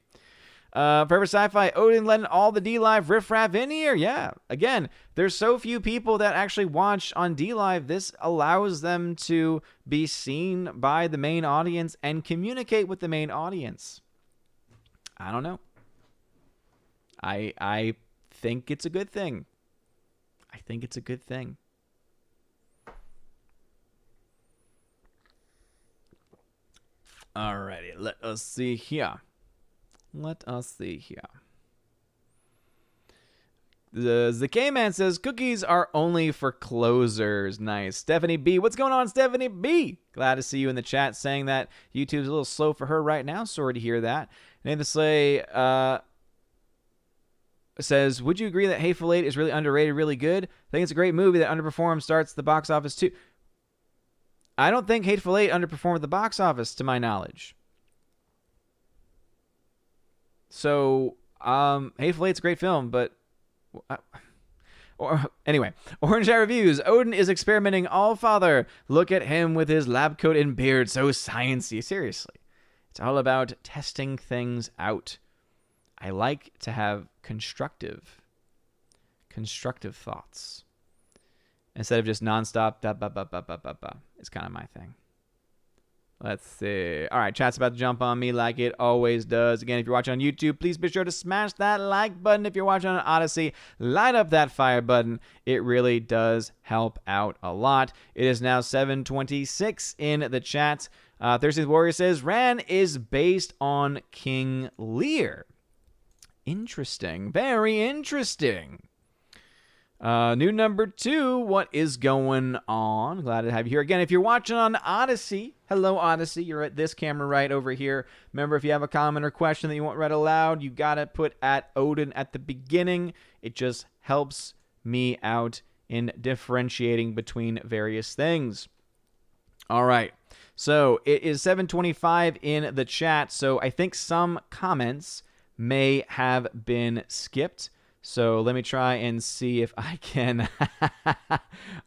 Forever Sci-Fi, Odin letting all the D-Live riffraff in here. Yeah. Again, there's so few people that actually watch on D-Live. This allows them to be seen by the main audience and communicate with the main audience. I don't know. I think it's a good thing. Alrighty, let us see here. The K-Man says, cookies are only for closers. Nice. Stephanie B. What's going on, Stephanie B? Glad to see you in the chat saying that YouTube's a little slow for her right now. Sorry to hear that. Nathan Slay says, would you agree that Hateful Eight is really underrated, really good? I think it's a great movie that underperformed, starts the box office too. I don't think Hateful Eight underperformed the box office, to my knowledge. So, Hateful Eight's a great film, but... anyway, Orange Eye Reviews. Odin is experimenting all father. Look at him with his lab coat and beard, so sciencey. Seriously. It's all about testing things out. I like to have constructive thoughts. Instead of just nonstop, it's kind of my thing. Let's see. All right, chat's about to jump on me like it always does. Again, if you're watching on YouTube, please be sure to smash that like button. If you're watching on Odyssey, light up that fire button. It really does help out a lot. It is now 7:26 in the chat. Thursday's Warrior says, Ran is based on King Lear. Interesting. Very interesting. New number 2, what is going on? Glad to have you here. Again, if you're watching on Odyssey, hello Odyssey, you're at this camera right over here. Remember, if you have a comment or question that you want read aloud, you gotta put at Odin at the beginning. It just helps me out in differentiating between various things. All right, so it is 7:25 in the chat, so I think some comments may have been skipped. So let me try and see if I can.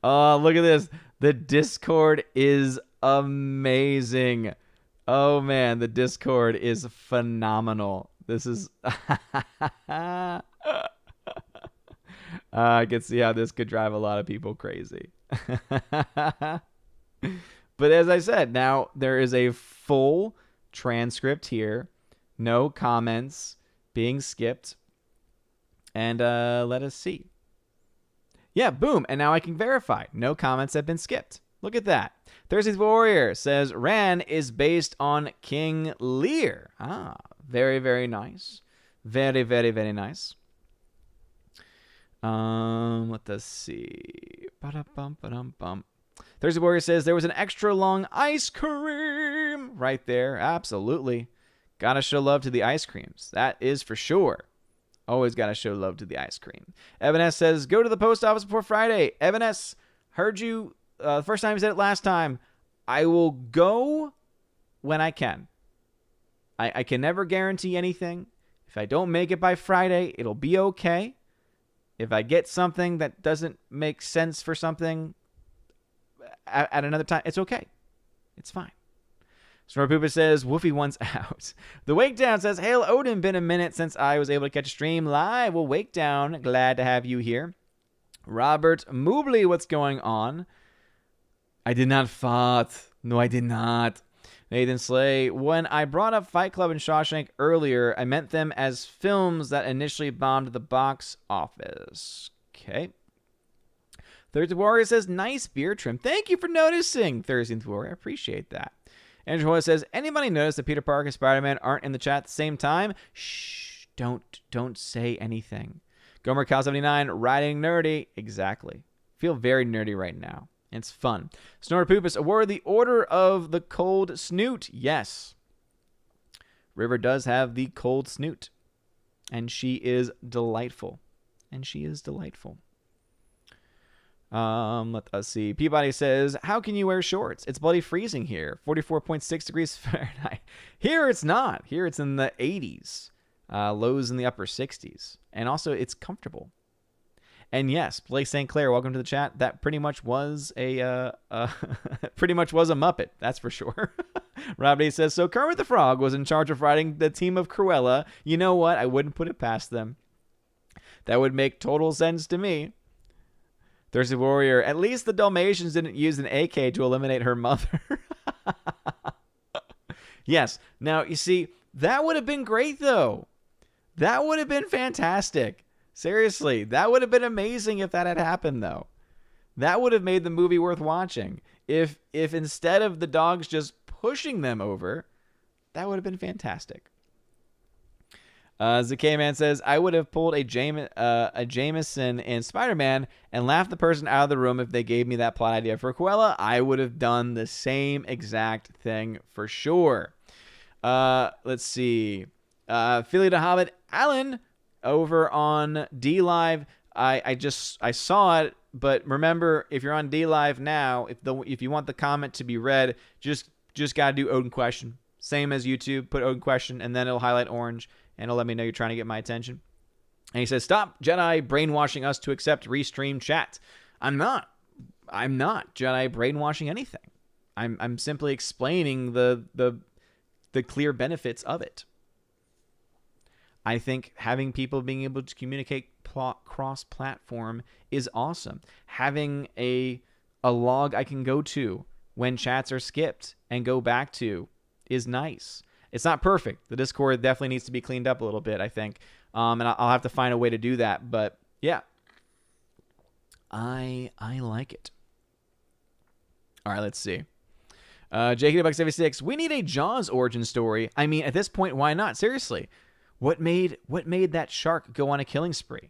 Oh, look at this. The Discord is amazing. Oh, man. The Discord is phenomenal. This is... I can see how this could drive a lot of people crazy. But as I said, now there is a full transcript here. No comments being skipped. And let us see. Yeah, boom. And now I can verify. No comments have been skipped. Look at that. Thursday's Warrior says Ran is based on King Lear. Ah, very, very nice. Very, very, very nice. Let us see. Ba-da-bum. Thursday Warrior says there was an extra long ice cream right there. Absolutely. Gotta show love to the ice creams. That is for sure. Always gotta show love to the ice cream. Evan S. says, go to the post office before Friday. Evan S., heard you the first time you said it last time. I will go when I can. I can never guarantee anything. If I don't make it by Friday, it'll be okay. If I get something that doesn't make sense for something at another time, it's okay. It's fine. Snorpoopa says, Woofy wants out. The Wake Down says, Hail Odin, been a minute since I was able to catch a stream live. Well, Wake Down, glad to have you here. Robert Mobley, what's going on? I did not fart. No, I did not. Nathan Slay, when I brought up Fight Club and Shawshank earlier, I meant them as films that initially bombed the box office. Okay. Thursday Warrior says, nice beer trim. Thank you for noticing, Thursday Warrior. I appreciate that. Andrew Hoyle says, anybody notice that Peter Parker and Spider-Man aren't in the chat at the same time? Shh, don't say anything. Gomer Cal 79, riding nerdy. Exactly. Feel very nerdy right now. It's fun. Snortopoopus, award the Order of the Cold Snoot. Yes. River does have the cold snoot. And she is delightful. Let us see. Peabody says, how can you wear shorts? It's bloody freezing here. 44.6 degrees Fahrenheit. Here it's not. Here it's in the 80s. Lows in the upper 60s. And also it's comfortable. And yes, Blake St. Clair, welcome to the chat. That pretty much was a Muppet, that's for sure. Robbie says, so Kermit the Frog was in charge of writing the team of Cruella. You know what? I wouldn't put it past them. That would make total sense to me. Thursday Warrior, at least the Dalmatians didn't use an AK to eliminate her mother. Yes. Now, you see, that would have been great, though. That would have been fantastic. Seriously, that would have been amazing if that had happened, though. That would have made the movie worth watching. If instead of the dogs just pushing them over, that would have been fantastic. ZK Man says, I would have pulled a Jameson in Spider-Man and laughed the person out of the room if they gave me that plot idea for Cruella. I would have done the same exact thing for sure. Let's see. Philly the Hobbit, Alan, over on D-Live. I saw it, but remember, if you're on D-Live now, if you want the comment to be read, just got to do Odin question. Same as YouTube, put Odin question, and then it'll highlight orange, and it'll let me know you're trying to get my attention. And he says, stop Jedi brainwashing us to accept restream chat. I'm not Jedi brainwashing anything. I'm simply explaining the clear benefits of it. I think having people being able to communicate cross-platform is awesome. Having a log I can go to when chats are skipped and go back to is nice. It's not perfect. The Discord definitely needs to be cleaned up a little bit, I think. And I'll have to find a way to do that. But yeah, I like it. All right, let's see. JKBuck76, we need a Jaws origin story. I mean, at this point, why not? Seriously. What made that shark go on a killing spree?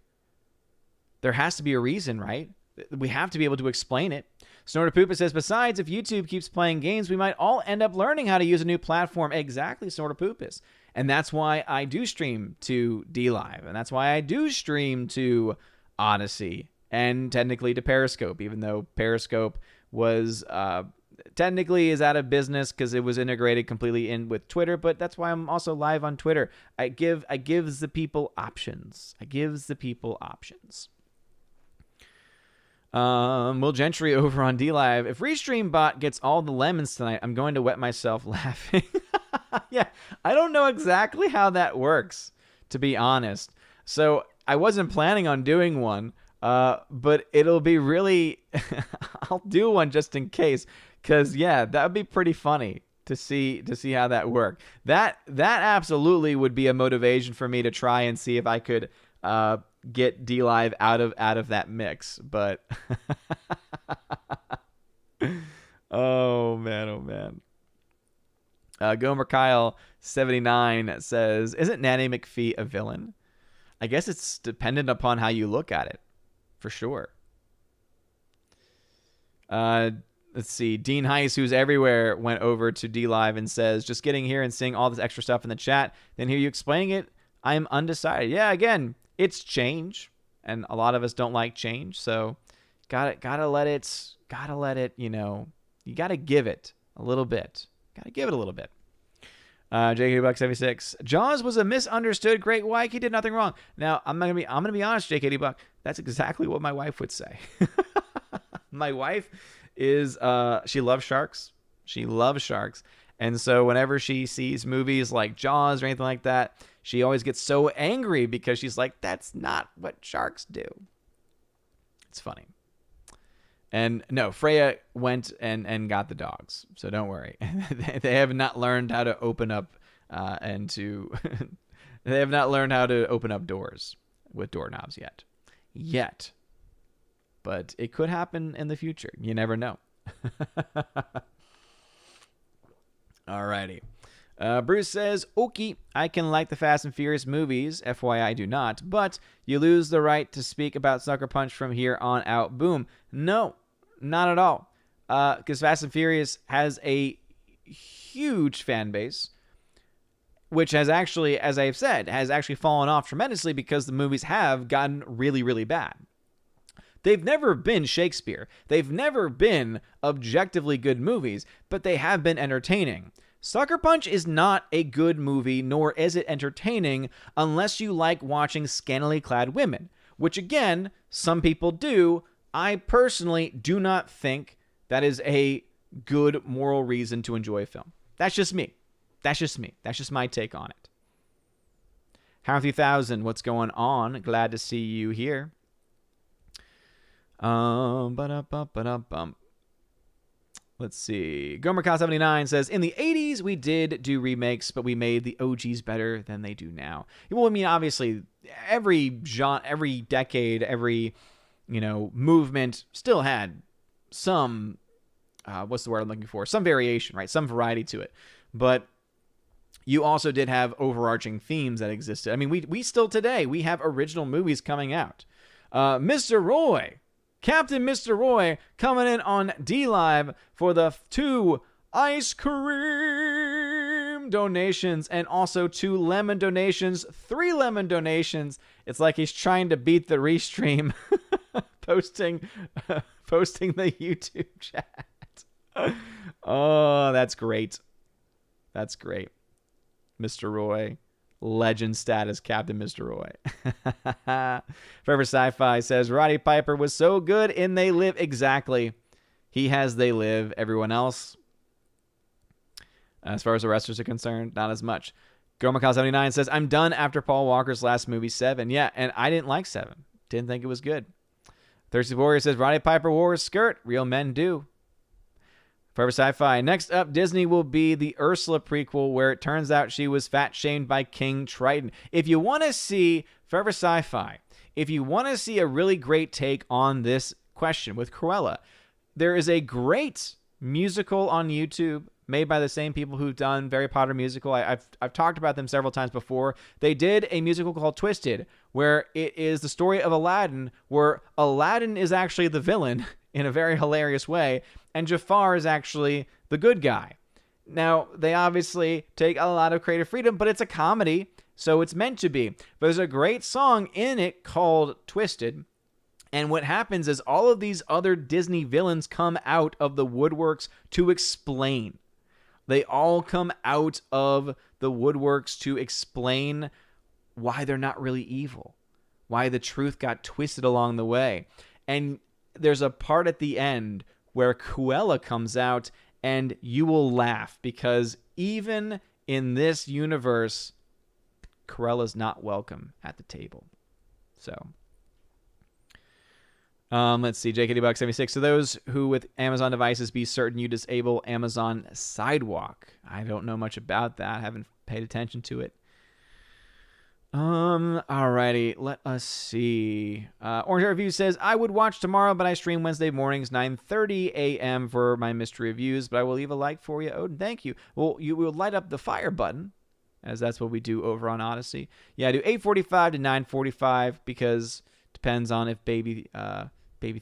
There has to be a reason, right? We have to be able to explain it. Snortopoopa says, besides, if YouTube keeps playing games, we might all end up learning how to use a new platform. Exactly, Snortopoopas. And that's why I do stream to DLive. And that's why I do stream to Odyssey. And technically to Periscope, even though Periscope was technically is out of business because it was integrated completely in with Twitter. But that's why I'm also live on Twitter. I gives the people options. Will Gentry over on DLive. If Restream Bot gets all the lemons tonight, I'm going to wet myself laughing. Yeah, I don't know exactly how that works, to be honest. So I wasn't planning on doing one, but it'll be really... I'll do one just in case, because, yeah, that would be pretty funny to see how that worked. That absolutely would be a motivation for me to try and see if I could... get DLive out of that mix, but Oh, man. Oh, man. Gomer Kyle 79 says, isn't Nanny McPhee a villain? I guess it's dependent upon how you look at it, for sure. Let's see. Dean Heiss, who's everywhere, went over to D Live and says, just getting here and seeing all this extra stuff in the chat, then hear you explaining it, I'm undecided. Yeah, again, it's change, and a lot of us don't like change, so gotta let it, you know, you gotta give it a little bit. Gotta give it a little bit. JK Buck 76. Jaws was a misunderstood great white. He did nothing wrong. Now I'm gonna be honest, JKD Buck. That's exactly what my wife would say. My wife is she loves sharks. She loves sharks, and so whenever she sees movies like Jaws or anything like that, she always gets so angry because she's like, "That's not what sharks do." It's funny. And no, Freya went and got the dogs, so don't worry. They have not learned how to open up they have not learned how to open up doors with doorknobs yet. But it could happen in the future. You never know. Alrighty. Bruce says, "Okay, I can like the Fast and Furious movies. FYI, I do not. But you lose the right to speak about Sucker Punch from here on out. Boom. No. Not at all. Because Fast and Furious has a huge fan base, which has actually, as I've said, has actually fallen off tremendously because the movies have gotten really, really bad. They've never been Shakespeare. They've never been objectively good movies, but they have been entertaining. Sucker Punch is not a good movie, nor is it entertaining unless you like watching scantily clad women, which again, some people do. I personally do not think that is a good moral reason to enjoy a film. That's just me. That's just my take on it. How 3000, what's going on? Glad to see you here. Let's see. Gomercow79 says, in the 80s, we did do remakes, but we made the OGs better than they do now. Well, I mean, obviously, every genre, every decade, every movement still had some, what's the word I'm looking for? Some variation, right? Some variety to it. But you also did have overarching themes that existed. I mean, we still today, we have original movies coming out. Mr. Roy, Captain Mr. Roy, coming in on D-Live for the 2 ice cream donations and also 2 lemon donations, 3 lemon donations. It's like he's trying to beat the restream. posting the YouTube chat. Oh, that's great. That's great. Mr. Roy. Legend status, Captain Mr. Roy. Forever Sci-Fi says, Roddy Piper was so good in They Live. Exactly. He has They Live. Everyone else, as far as the wrestlers are concerned, not as much. Gomercal79 says, I'm done after Paul Walker's last movie, 7. Yeah, and I didn't like 7. Didn't think it was good. Thirsty Warrior says, Roddy Piper wore a skirt. Real men do. Forever Sci-Fi. Next up, Disney will be the Ursula prequel where it turns out she was fat-shamed by King Triton. If you want to see, Forever Sci-Fi, if you want to see a really great take on this question with Cruella, there is a great musical on YouTube made by the same people who've done Harry Potter musical. I've talked about them several times before. They did a musical called Twisted, where it is the story of Aladdin, where Aladdin is actually the villain in a very hilarious way, and Jafar is actually the good guy. Now, they obviously take a lot of creative freedom, but it's a comedy, so it's meant to be. But there's a great song in it called Twisted, and what happens is all of these other Disney villains come out of the woodworks to explain. They all come out of the woodworks to explain why they're not really evil, why the truth got twisted along the way. And there's a part at the end where Cruella comes out, and you will laugh because even in this universe, Cruella's not welcome at the table. So, let's see, JKD-Buck76. So those who with Amazon devices, be certain you disable Amazon Sidewalk. I don't know much about that. I haven't paid attention to it. Alrighty, let us see. Orange Review says, I would watch tomorrow, but I stream Wednesday mornings, 9:30 a.m. for my mystery reviews, but I will leave a like for you, Odin. Thank you. Well, you will light up the fire button, as that's what we do over on Odyssey. Yeah, I do 8:45 to 9:45 because depends on if baby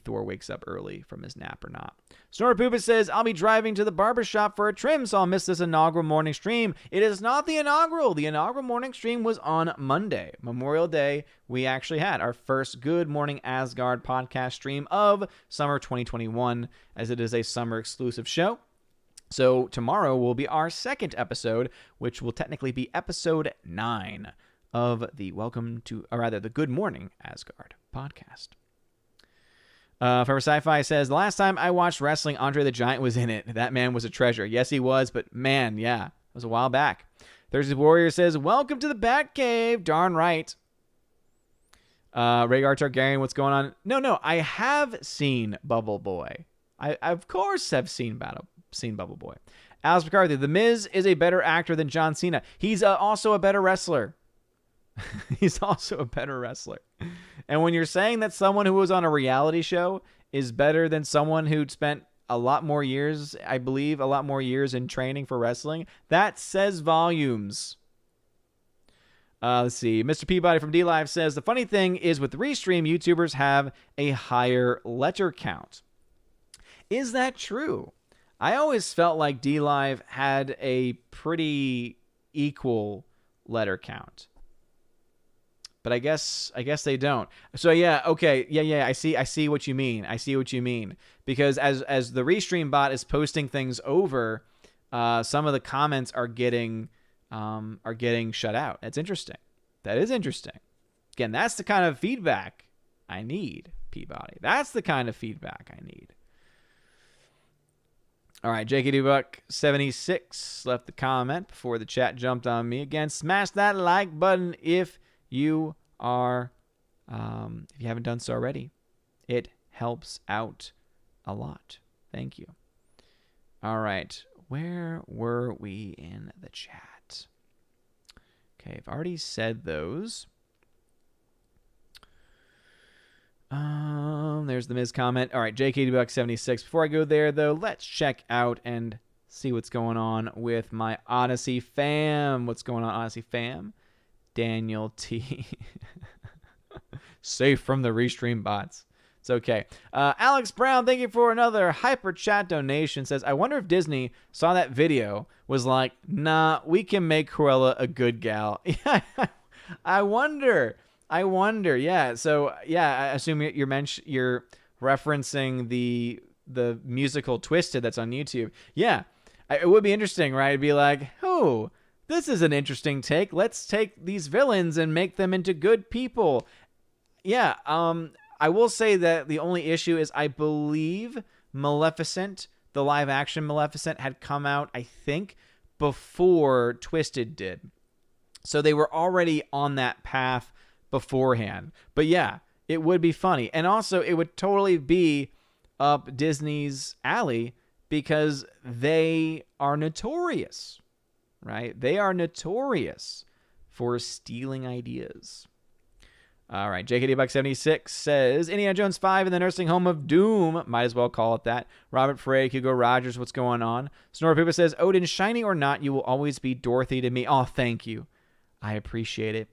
Thor wakes up early from his nap or not. Snorter Poopa says, I'll be driving to the barbershop for a trim, so I'll miss this inaugural morning stream. It is not the inaugural. The inaugural morning stream was on Monday, Memorial Day. We actually had our first Good Morning Asgard podcast stream of summer 2021, as it is a summer exclusive show. So tomorrow will be our second episode, which will technically be episode 9 of the the Good Morning Asgard podcast. Forever Sci-Fi says, the last time I watched wrestling, Andre the Giant was in it. That man was a treasure. Yes, he was, but man, yeah, it was a while back. Thursday Warrior says, welcome to the Batcave. Darn right. Rhaegar Targaryen, what's going on? No, I have seen Bubble Boy. I of course have seen Bubble Boy. Alice McCarthy, The Miz is a better actor than John Cena. He's also a better wrestler. He's also a better wrestler. And when you're saying that someone who was on a reality show is better than someone who'd spent a lot more years, I believe, in training for wrestling, that says volumes. Let's see. Mr. Peabody from DLive says, the funny thing is with Restream, YouTubers have a higher letter count. Is that true? I always felt like DLive had a pretty equal letter count. But I guess they don't. So yeah, okay, yeah. I see what you mean. Because as the Restream bot is posting things over, some of the comments are getting shut out. That's interesting. That is interesting. Again, that's the kind of feedback I need, Peabody. That's the kind of feedback I need. All right, JKD76 left the comment before the chat jumped on me. Again, smash that like button if you haven't done so already. It helps out a lot. Thank you. All right, where were we in the chat? Okay, I've already said those. There's the Miz comment. All right, JKD76. Before I go there, though, let's check out and see what's going on with my Odyssey fam. What's going on, Odyssey fam? Daniel T. Safe from the Restream bots. It's okay. Alex Brown, thank you for another hyper chat donation. Says, I wonder if Disney saw that video, was like, nah, we can make Cruella a good gal. Yeah, I wonder. Yeah. So yeah, I assume you're referencing the musical Twisted that's on YouTube. Yeah, it would be interesting, right? It'd be like, oh, this is an interesting take. Let's take these villains and make them into good people. Yeah. I will say that the only issue is I believe Maleficent, the live action Maleficent, had come out, I think, before Twisted did. So they were already on that path beforehand. But yeah, it would be funny. And also, it would totally be up Disney's alley because they are notorious, right? They are notorious for stealing ideas. All right, JKD76 says, Indiana Jones 5 in the Nursing Home of Doom. Might as well call it that. Robert Frey, Hugo Rogers, what's going on? Snore Poopa says, Odin, shiny or not, you will always be Dorothy to me. Oh, thank you. I appreciate it.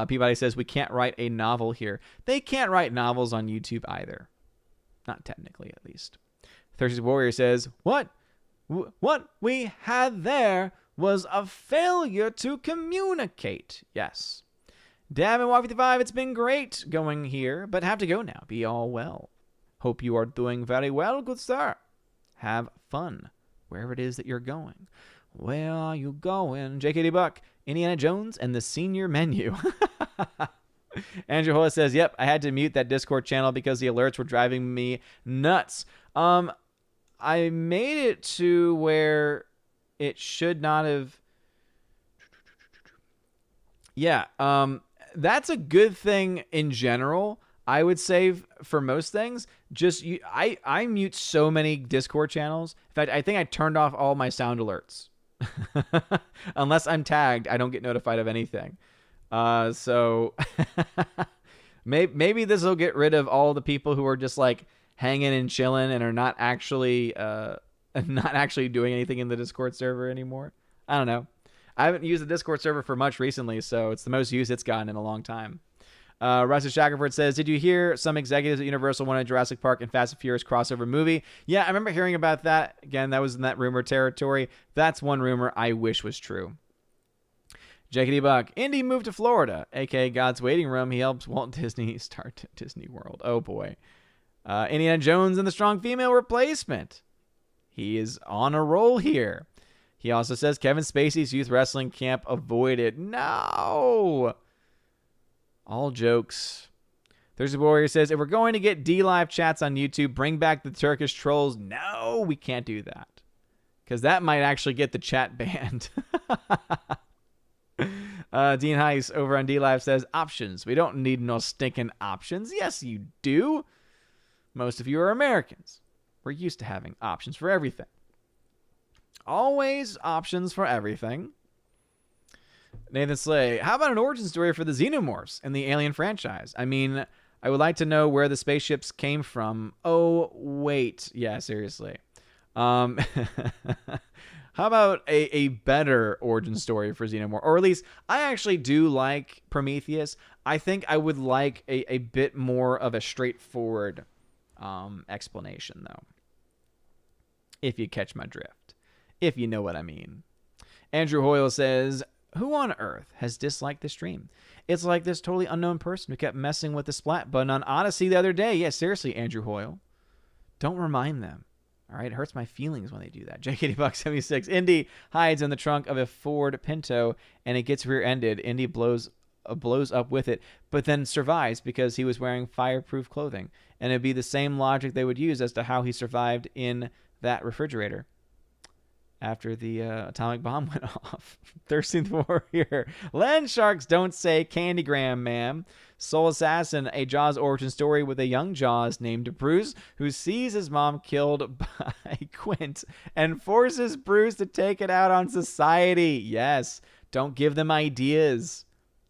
Peabody says, we can't write a novel here. They can't write novels on YouTube either. Not technically, at least. Thirsty Warrior says, what we had there was a failure to communicate. Yes. Damn it, Y55, it's been great going here, but have to go now. Be all well. Hope you are doing very well, good sir. Have fun wherever it is that you're going. Where are you going? JKD Buck, Indiana Jones, and the senior menu. Andrew Hoyle says, yep, I had to mute that Discord channel because the alerts were driving me nuts. I made it to where it should not have. Yeah, that's a good thing in general. I would say for most things, I mute so many Discord channels. In fact, I think I turned off all my sound alerts. Unless I'm tagged, I don't get notified of anything. So maybe this will get rid of all the people who are just like hanging and chilling and are not actually doing anything in the Discord server anymore. I don't know. I haven't used the Discord server for much recently, so it's the most use it's gotten in a long time. Russell Shackelford says, did you hear some executives at Universal wanted Jurassic Park and Fast and Furious crossover movie? Yeah, I remember hearing about that. Again, that was in that rumor territory. That's one rumor I wish was true. Jakety Buck, Indy moved to Florida, aka God's Waiting Room. He helps Walt Disney start Disney World. Oh boy. Indiana Jones and the Strong Female Replacement. He is on a roll here. He also says Kevin Spacey's youth wrestling camp avoided. No! All jokes. Thursday Warrior says, if we're going to get D-Live chats on YouTube, bring back the Turkish trolls. No, we can't do that. Because that might actually get the chat banned. Dean Heiss over on D-Live says, options. We don't need no stinking options. Yes, you do. Most of you are Americans. We're used to having options for everything. Always options for everything. Nathan Slay, how about an origin story for the Xenomorphs in the Alien franchise? I mean, I would like to know where the spaceships came from. Oh, wait. Yeah, seriously. How about a better origin story for Xenomorph? Or at least, I actually do like Prometheus. I think I would like a bit more of a straightforward explanation, though. If you catch my drift. If you know what I mean. Andrew Hoyle says, who on earth has disliked the stream? It's like this totally unknown person who kept messing with the splat button on Odyssey the other day. Yeah, seriously, Andrew Hoyle. Don't remind them. All right, it hurts my feelings when they do that. JKD Buck 76. Indy hides in the trunk of a Ford Pinto and it gets rear-ended. Indy blows up with it, but then survives because he was wearing fireproof clothing. And it'd be the same logic they would use as to how he survived in that refrigerator after the atomic bomb went off. 13th Warrior. Land sharks don't say candygram, ma'am. Soul Assassin, a Jaws origin story with a young Jaws named Bruce who sees his mom killed by Quint and forces Bruce to take it out on society. Yes. Don't give them ideas.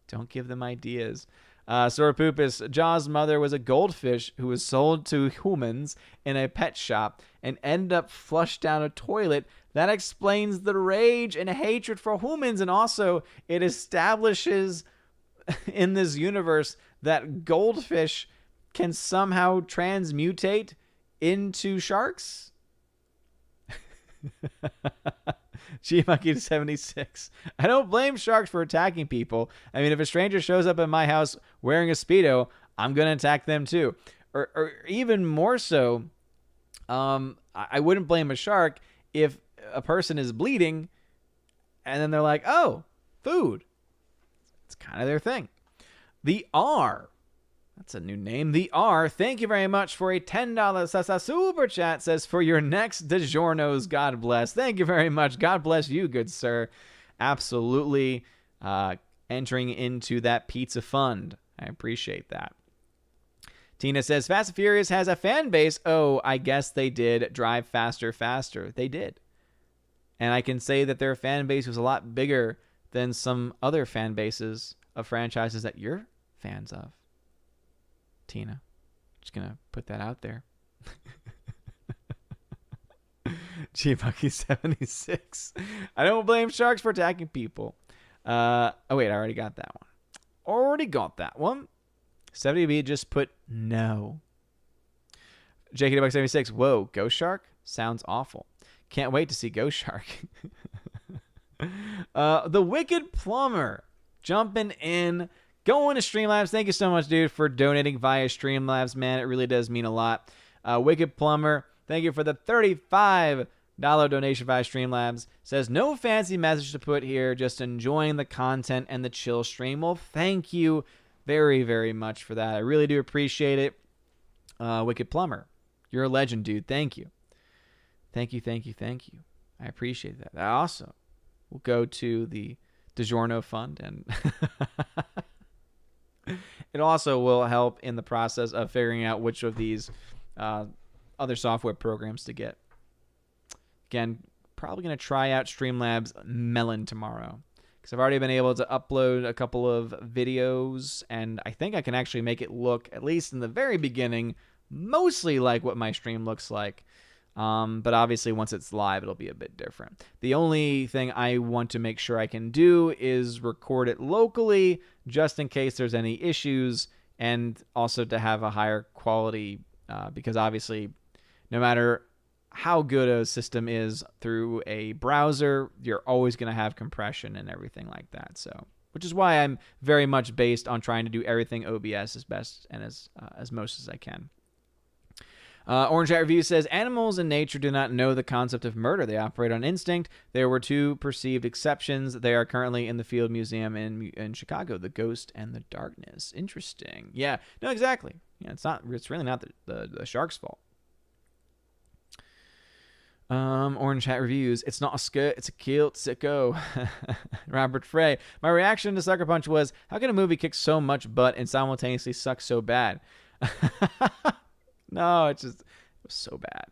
Don't give them ideas. Soropupus, Jaws' mother was a goldfish who was sold to humans in a pet shop and ended up flushed down a toilet. That explains the rage and hatred for humans, and also it establishes in this universe that goldfish can somehow transmutate into sharks. G-Monkey 76. I don't blame sharks for attacking people. I mean, if a stranger shows up at my house wearing a Speedo, I'm going to attack them too. Or even more so, I wouldn't blame a shark if a person is bleeding and then they're like, oh, food. It's kind of their thing. The R. That's a new name. The R. Thank you very much for a $10 super chat. Says, for your next DiGiorno's, God bless. Thank you very much. God bless you, good sir. Absolutely entering into that pizza fund. I appreciate that. Tina says, Fast and Furious has a fan base. Oh, I guess they did. Drive faster, faster. They did. And I can say that their fan base was a lot bigger than some other fan bases of franchises that you're fans of. Tina, just gonna put that out there. G-Bucky 76. I don't blame sharks for attacking people. Oh wait, I already got that one. 70B just put no. JKD 76. Whoa, Ghost Shark sounds awful. Can't wait to see Ghost Shark. The Wicked Plumber jumping in. Going to Streamlabs. Thank you so much, dude, for donating via Streamlabs, man. It really does mean a lot. Wicked Plumber, thank you for the $35 donation via Streamlabs. Says, no fancy message to put here, just enjoying the content and the chill stream. Well, thank you very, very much for that. I really do appreciate it. Wicked Plumber, you're a legend, dude. Thank you. Thank you. I appreciate that. That also will go to the DiGiorno Fund, and it also will help in the process of figuring out which of these other software programs to get. Again, probably going to try out Streamlabs Melon tomorrow because I've already been able to upload a couple of videos, and I think I can actually make it look, at least in the very beginning, mostly like what my stream looks like. But obviously once it's live, it'll be a bit different. The only thing I want to make sure I can do is record it locally, just in case there's any issues, and also to have a higher quality, because obviously no matter how good a system is through a browser, you're always going to have compression and everything like that. So, which is why I'm very much based on trying to do everything OBS as best and as most as I can. Orange Hat Review says, animals in nature do not know the concept of murder. They operate on instinct. There were 2 perceived exceptions. They are currently in the Field Museum in Chicago, the Ghost and the Darkness. Interesting. Yeah, no, exactly. Yeah, it's really not the shark's fault. Orange Hat Reviews. It's not a skirt, it's a kilt, sicko. Robert Frey. My reaction to Sucker Punch was, how can a movie kick so much butt and simultaneously suck so bad? No, it was so bad.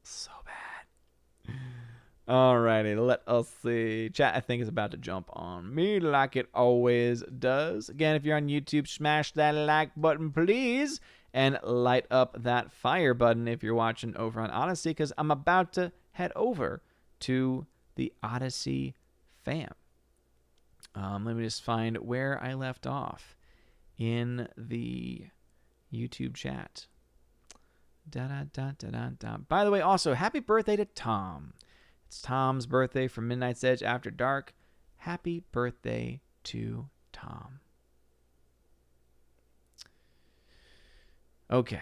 So bad. Alrighty, let us see. Chat, I think, is about to jump on me like it always does. Again, if you're on YouTube, smash that like button, please. And light up that fire button if you're watching over on Odyssey, because I'm about to head over to the Odyssey fam. Let me just find where I left off in the YouTube chat. By the way, also, happy birthday to Tom. It's Tom's birthday from Midnight's Edge After Dark. Happy birthday to Tom. Okay.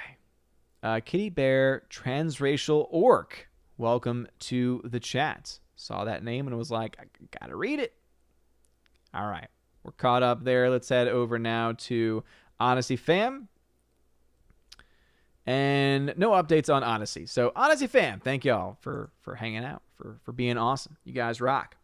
Kitty Bear Transracial Orc. Welcome to the chat. Saw that name and was like, I gotta read it. All right. We're caught up there. Let's head over now to Odyssey fam. And no updates on Odyssey. So Odyssey fam, thank y'all for hanging out, for being awesome. You guys rock.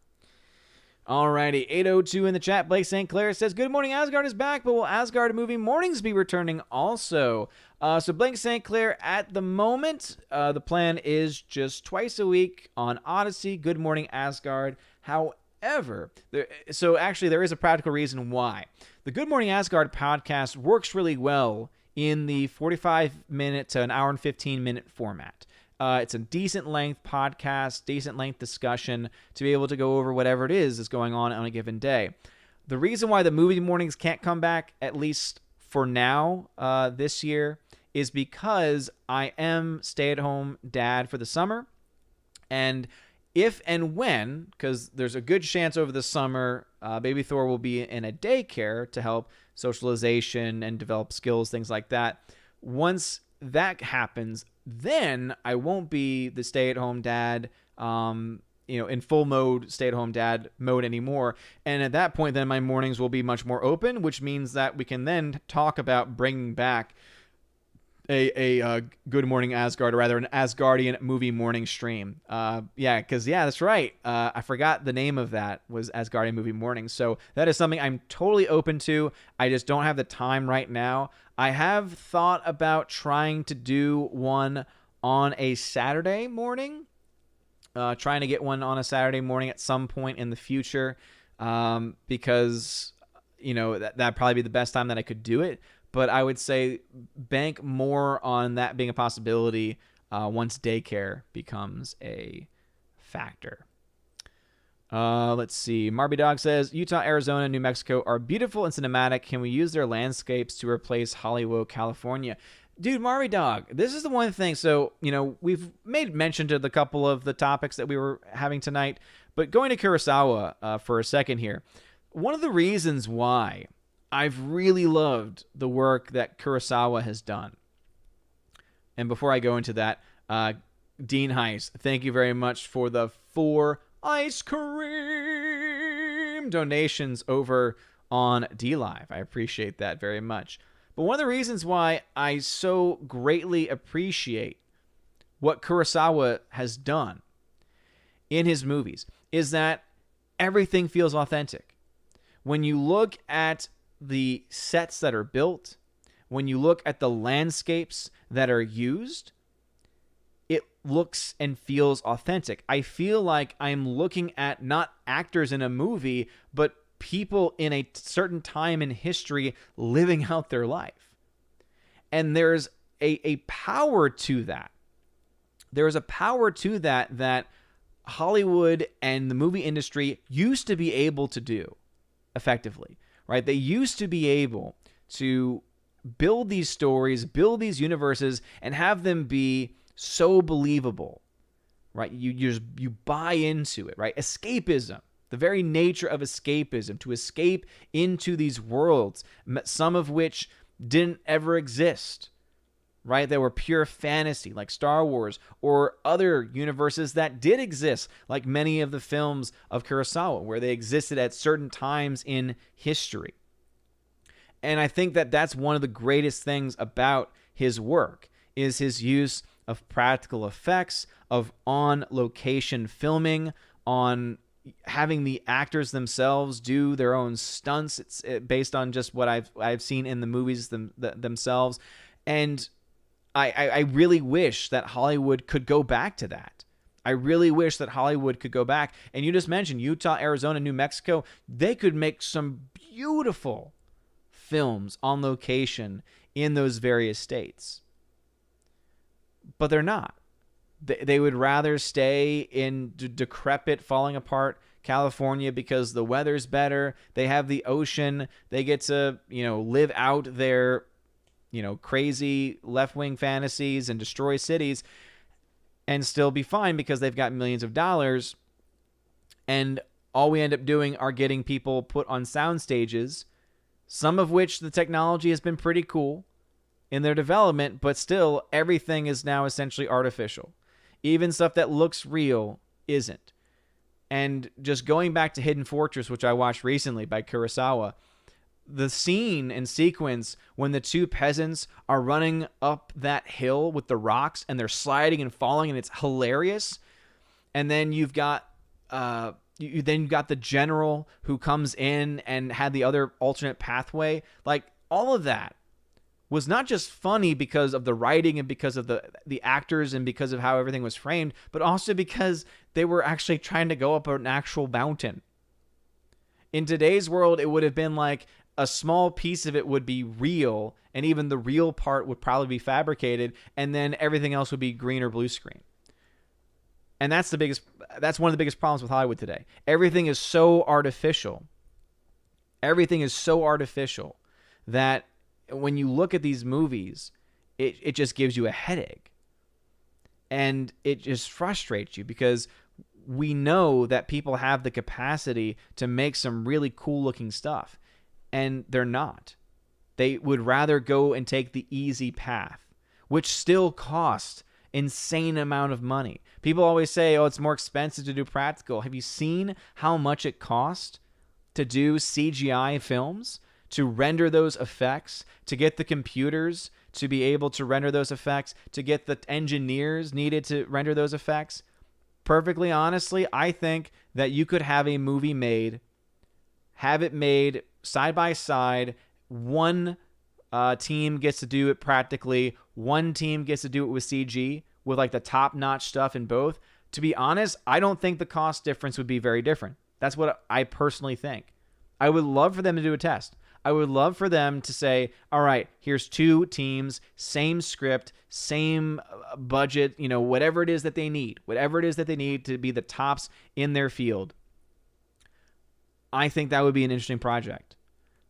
Alrighty, 802 in the chat. Blake St. Clair says, good morning, Asgard is back, but will Asgard movie mornings be returning also? So Blake St. Clair, at the moment, the plan is just twice a week on Odyssey, Good Morning Asgard. However, there is a practical reason why. The Good Morning Asgard podcast works really well in the 45-minute to an hour and 15-minute format. It's a decent length podcast, decent length discussion to be able to go over whatever it is that's going on a given day. The reason why the movie mornings can't come back, at least for now, this year, is because I am stay-at-home dad for the summer. And if and when, because there's a good chance over the summer, baby Thor will be in a daycare to help socialization and develop skills, things like that. Once that happens, then I won't be the stay-at-home dad, in full mode stay-at-home dad mode anymore. And at that point, then my mornings will be much more open, which means that we can then talk about bringing back a Good Morning Asgard, or rather an Asgardian movie morning stream. That's right. I forgot the name of that was Asgardian movie morning. So that is something I'm totally open to. I just don't have the time right now. I have thought about trying to do one on a Saturday morning, trying to get one on a Saturday morning at some point in the future, because, that'd probably be the best time that I could do it. But I would say bank more on that being a possibility once daycare becomes a factor. Let's see. Marby Dog says, Utah, Arizona, New Mexico are beautiful and cinematic. Can we use their landscapes to replace Hollywood, California? Dude, Marby Dog, this is the one thing. So, we've made mention to the couple of the topics that we were having tonight. But going to Kurosawa for a second here, one of the reasons why I've really loved the work that Kurosawa has done. And before I go into that, Dean Heiss, thank you very much for the 4 ice cream donations over on DLive. I appreciate that very much. But one of the reasons why I so greatly appreciate what Kurosawa has done in his movies is that everything feels authentic. When you look at the sets that are built, when you look at the landscapes that are used, it looks and feels authentic. I feel like I'm looking at not actors in a movie, but people in a certain time in history living out their life. And there's a power to that. There is a power to that Hollywood and the movie industry used to be able to do effectively, right? They used to be able to build these stories, build these universes, and have them be so believable, right? You buy into it, right? Escapism, the very nature of escapism, to escape into these worlds, some of which didn't ever exist, right? They were pure fantasy, like Star Wars, or other universes that did exist, like many of the films of Kurosawa, where they existed at certain times in history. And I think that that's one of the greatest things about his work, is his use of practical effects, of on-location filming, on having the actors themselves do their own stunts. It's based on just what I've seen in the movies themselves. And I really wish that Hollywood could go back to that. I really wish that Hollywood could go back. And you just mentioned Utah, Arizona, New Mexico. They could make some beautiful films on location in those various states. But they're not. They would rather stay in decrepit, falling apart California because the weather's better. They have the ocean. They get to, live out their crazy left-wing fantasies and destroy cities and still be fine because they've got millions of dollars. And all we end up doing are getting people put on sound stages, some of which the technology has been pretty cool in their development, but still everything is now essentially artificial. Even stuff that looks real isn't. And just going back to Hidden Fortress, which I watched recently by Kurosawa, the scene and sequence when the two peasants are running up that hill with the rocks and they're sliding and falling, and it's hilarious. And then you've got the general who comes in and had the other alternate pathway. Like, all of that was not just funny because of the writing and because of the actors and because of how everything was framed, but also because they were actually trying to go up an actual mountain. In today's world, it would have been like a small piece of it would be real, and even the real part would probably be fabricated, and then everything else would be green or blue screen. And that's one of the biggest problems with Hollywood today. Everything is so artificial. Everything is so artificial that when you look at these movies, it just gives you a headache. And it just frustrates you because we know that people have the capacity to make some really cool looking stuff, and they're not. They would rather go and take the easy path, which still costs insane amount of money. People always say, oh, it's more expensive to do practical. Have you seen how much it costs to do CGI films, to render those effects, to get the computers to be able to render those effects, to get the engineers needed to render those effects? Perfectly honestly, I think that you could have a movie made, have it made side by side. One team gets to do it practically. One team gets to do it with CG, with like the top-notch stuff in both. To be honest, I don't think the cost difference would be very different. That's what I personally think. I would love for them to do a test. I would love for them to say, all right, here's two teams, same script, same budget, whatever it is that they need, to be the tops in their field. I think that would be an interesting project,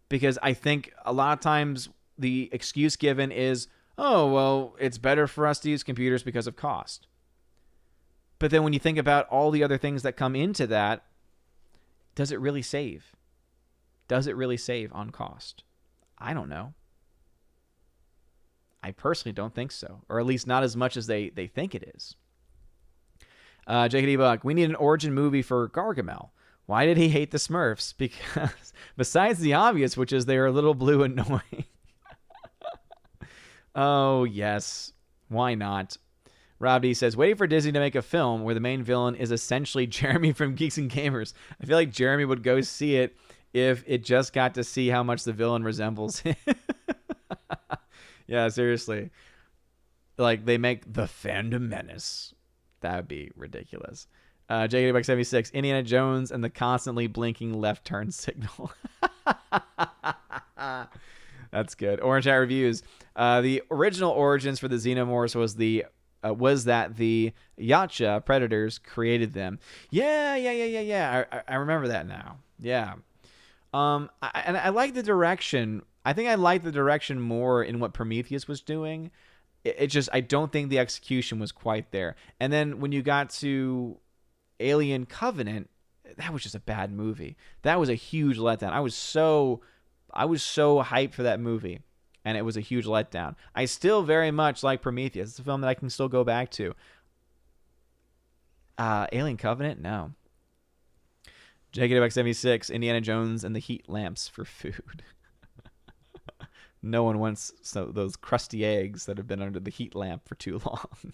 because I think a lot of times the excuse given is, oh, well, it's better for us to use computers because of cost. But then when you think about all the other things that come into that, does it really save? Does it really save on cost? I don't know. I personally don't think so, or at least not as much as they think it is. JKD Buck, we need an origin movie for Gargamel. Why did he hate the Smurfs? Because besides the obvious, which is they are a little blue and annoying. Oh, yes. Why not? Rob D says, waiting for Disney to make a film where the main villain is essentially Jeremy from Geeks and Gamers. I feel like Jeremy would go see it if it just got to see how much the villain resembles him. Yeah, seriously. Like, they make the Fandom Menace. That would be ridiculous. JKDBuck76, Indiana Jones and the constantly blinking left turn signal. That's good. Orange Hat Reviews. The original origins for the Xenomorphs was that the Yacha predators created them. Yeah. I remember that now. Yeah. I like the direction. I think I like the direction more in what Prometheus was doing. It just, I don't think the execution was quite there. And then when you got to Alien Covenant, that was just a bad movie. That was a huge letdown. I was so hyped for that movie, and it was a huge letdown. I still very much like Prometheus. It's a film that I can still go back to. Alien Covenant, no. JKWX76, Indiana Jones and the heat lamps for food. No one wants those crusty eggs that have been under the heat lamp for too long.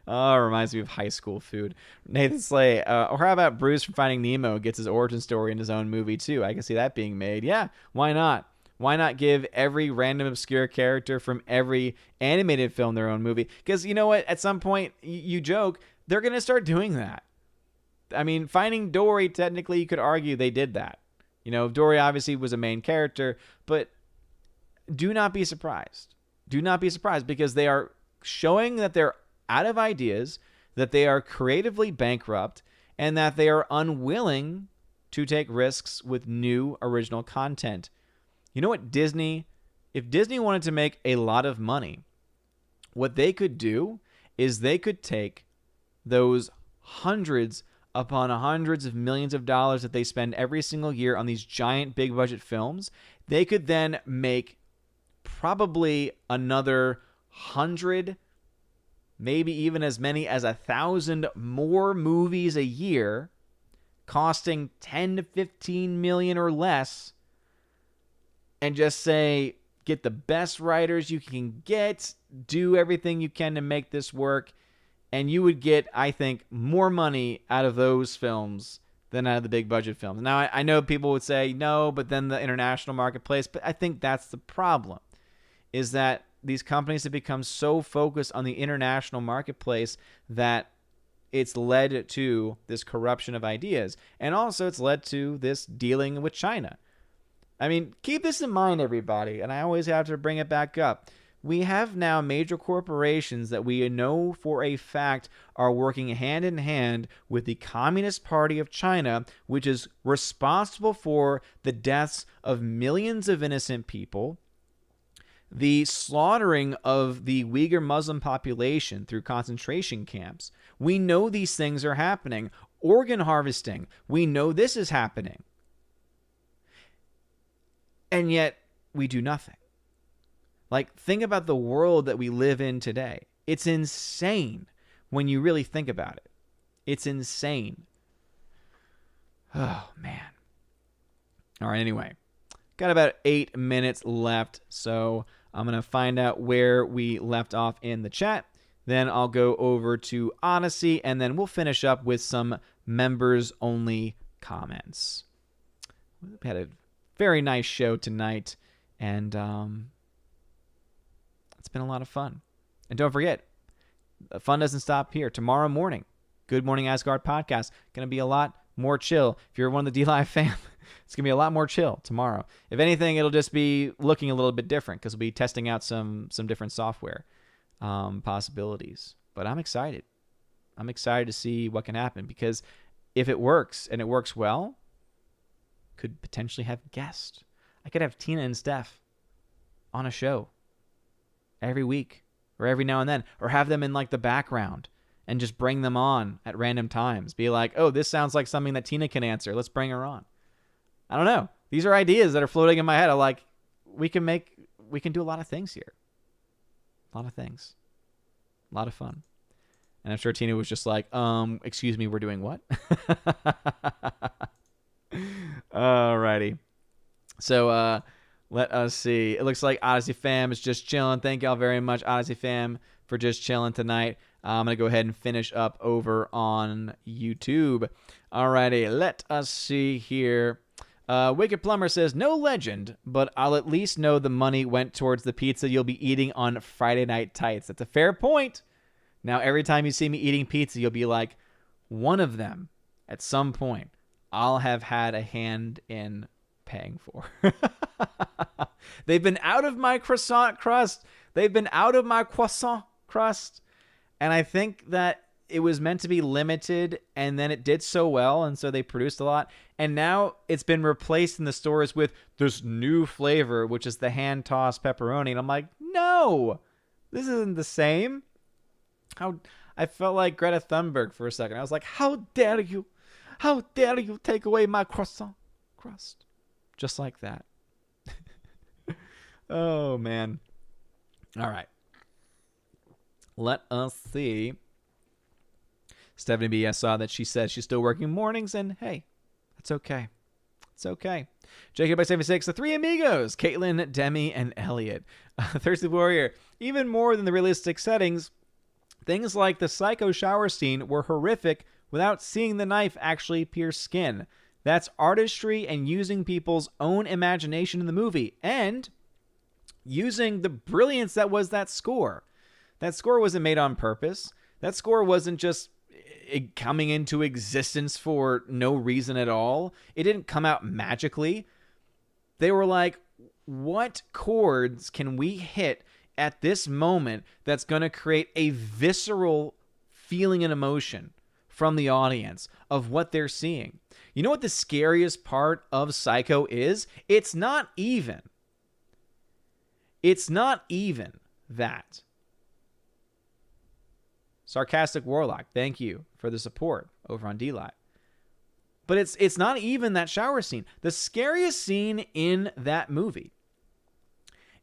Oh, it reminds me of high school food. Nathan Slay, or how about Bruce from Finding Nemo gets his origin story in his own movie too? I can see that being made. Yeah, why not? Why not give every random obscure character from every animated film their own movie? Because you know what? At some point, you joke, they're going to start doing that. I mean, Finding Dory, technically, you could argue they did that. You know, Dory obviously was a main character, but do not be surprised. Do not be surprised, because they are showing that they're out of ideas, that they are creatively bankrupt, and that they are unwilling to take risks with new original content. You know what, Disney, if Disney wanted to make a lot of money, what they could do is they could take those hundreds upon hundreds of millions of dollars that they spend every single year on these giant big budget films. They could then make probably another 100, maybe even as many as 1,000 more movies a year, costing 10 to 15 million or less, and just say, get the best writers you can get, do everything you can to make this work, and you would get, I think, more money out of those films than out of the big budget films. Now, I know people would say, no, but then the international marketplace, but I think that's the problem, is that these companies have become so focused on the international marketplace that it's led to this corruption of ideas. And also it's led to this dealing with China. I mean, keep this in mind, everybody, and I always have to bring it back up. We have now major corporations that we know for a fact are working hand in hand with the Communist Party of China, which is responsible for the deaths of millions of innocent people, the slaughtering of the Uyghur Muslim population through concentration camps. We know these things are happening. Organ harvesting, we know this is happening. And yet, we do nothing. Like, think about the world that we live in today. It's insane when you really think about it. It's insane. Oh, man. All right, anyway. Got about 8 minutes left, so I'm going to find out where we left off in the chat. Then I'll go over to Odyssey, and then we'll finish up with some members-only comments. We had a very nice show tonight, and it's been a lot of fun. And don't forget, the fun doesn't stop here. Tomorrow morning, Good Morning Asgard podcast, going to be a lot more chill. If you're one of the D-Live fam, it's going to be a lot more chill tomorrow. If anything, it'll just be looking a little bit different because we'll be testing out some different software possibilities. But I'm excited. I'm excited to see what can happen, because if it works and it works well, could potentially have guests. I could have Tina and Steph on a show every week or every now and then, or have them in like the background and just bring them on at random times. Be like, oh, this sounds like something that Tina can answer. Let's bring her on. I don't know. These are ideas that are floating in my head. I'm like, we can do a lot of things here. A lot of things. A lot of fun. And I'm sure Tina was just like, excuse me, we're doing what? Alrighty. So let us see. It looks like Odyssey fam is just chilling. Thank y'all very much, Odyssey fam, for just chilling tonight. I'm going to go ahead and finish up over on YouTube. Alrighty, let us see here. Wicked Plumber says, no legend, but I'll at least know the money went towards the pizza you'll be eating on Friday Night Tights. That's a fair point. Now, every time you see me eating pizza, you'll be like, one of them at some point I'll have had a hand in paying for. They've been out of my croissant crust. They've been out of my croissant crust. And I think that it was meant to be limited, and then it did so well, and so they produced a lot. And now it's been replaced in the stores with this new flavor, which is the hand-tossed pepperoni. And I'm like, no, this isn't the same. I felt like Greta Thunberg for a second. I was like, how dare you? How dare you take away my croissant crust? Just like that. Oh, man. All right. Let us see. Stephanie B, I saw that she said she's still working mornings, and hey, that's okay. It's okay. Jacob by 76, the three amigos, Caitlin, Demi, and Elliot. Thirsty Warrior, even more than the realistic settings, things like the psycho shower scene were horrific without seeing the knife actually pierce skin. That's artistry and using people's own imagination in the movie, and using the brilliance that was that score. That score wasn't made on purpose. That score wasn't just coming into existence for no reason at all. It didn't come out magically. They were like, what chords can we hit at this moment that's going to create a visceral feeling and emotion from the audience of what they're seeing? You know what the scariest part of Psycho is? It's not even that. Sarcastic Warlock, thank you for the support over on D-Live. But it's not even that shower scene. The scariest scene in that movie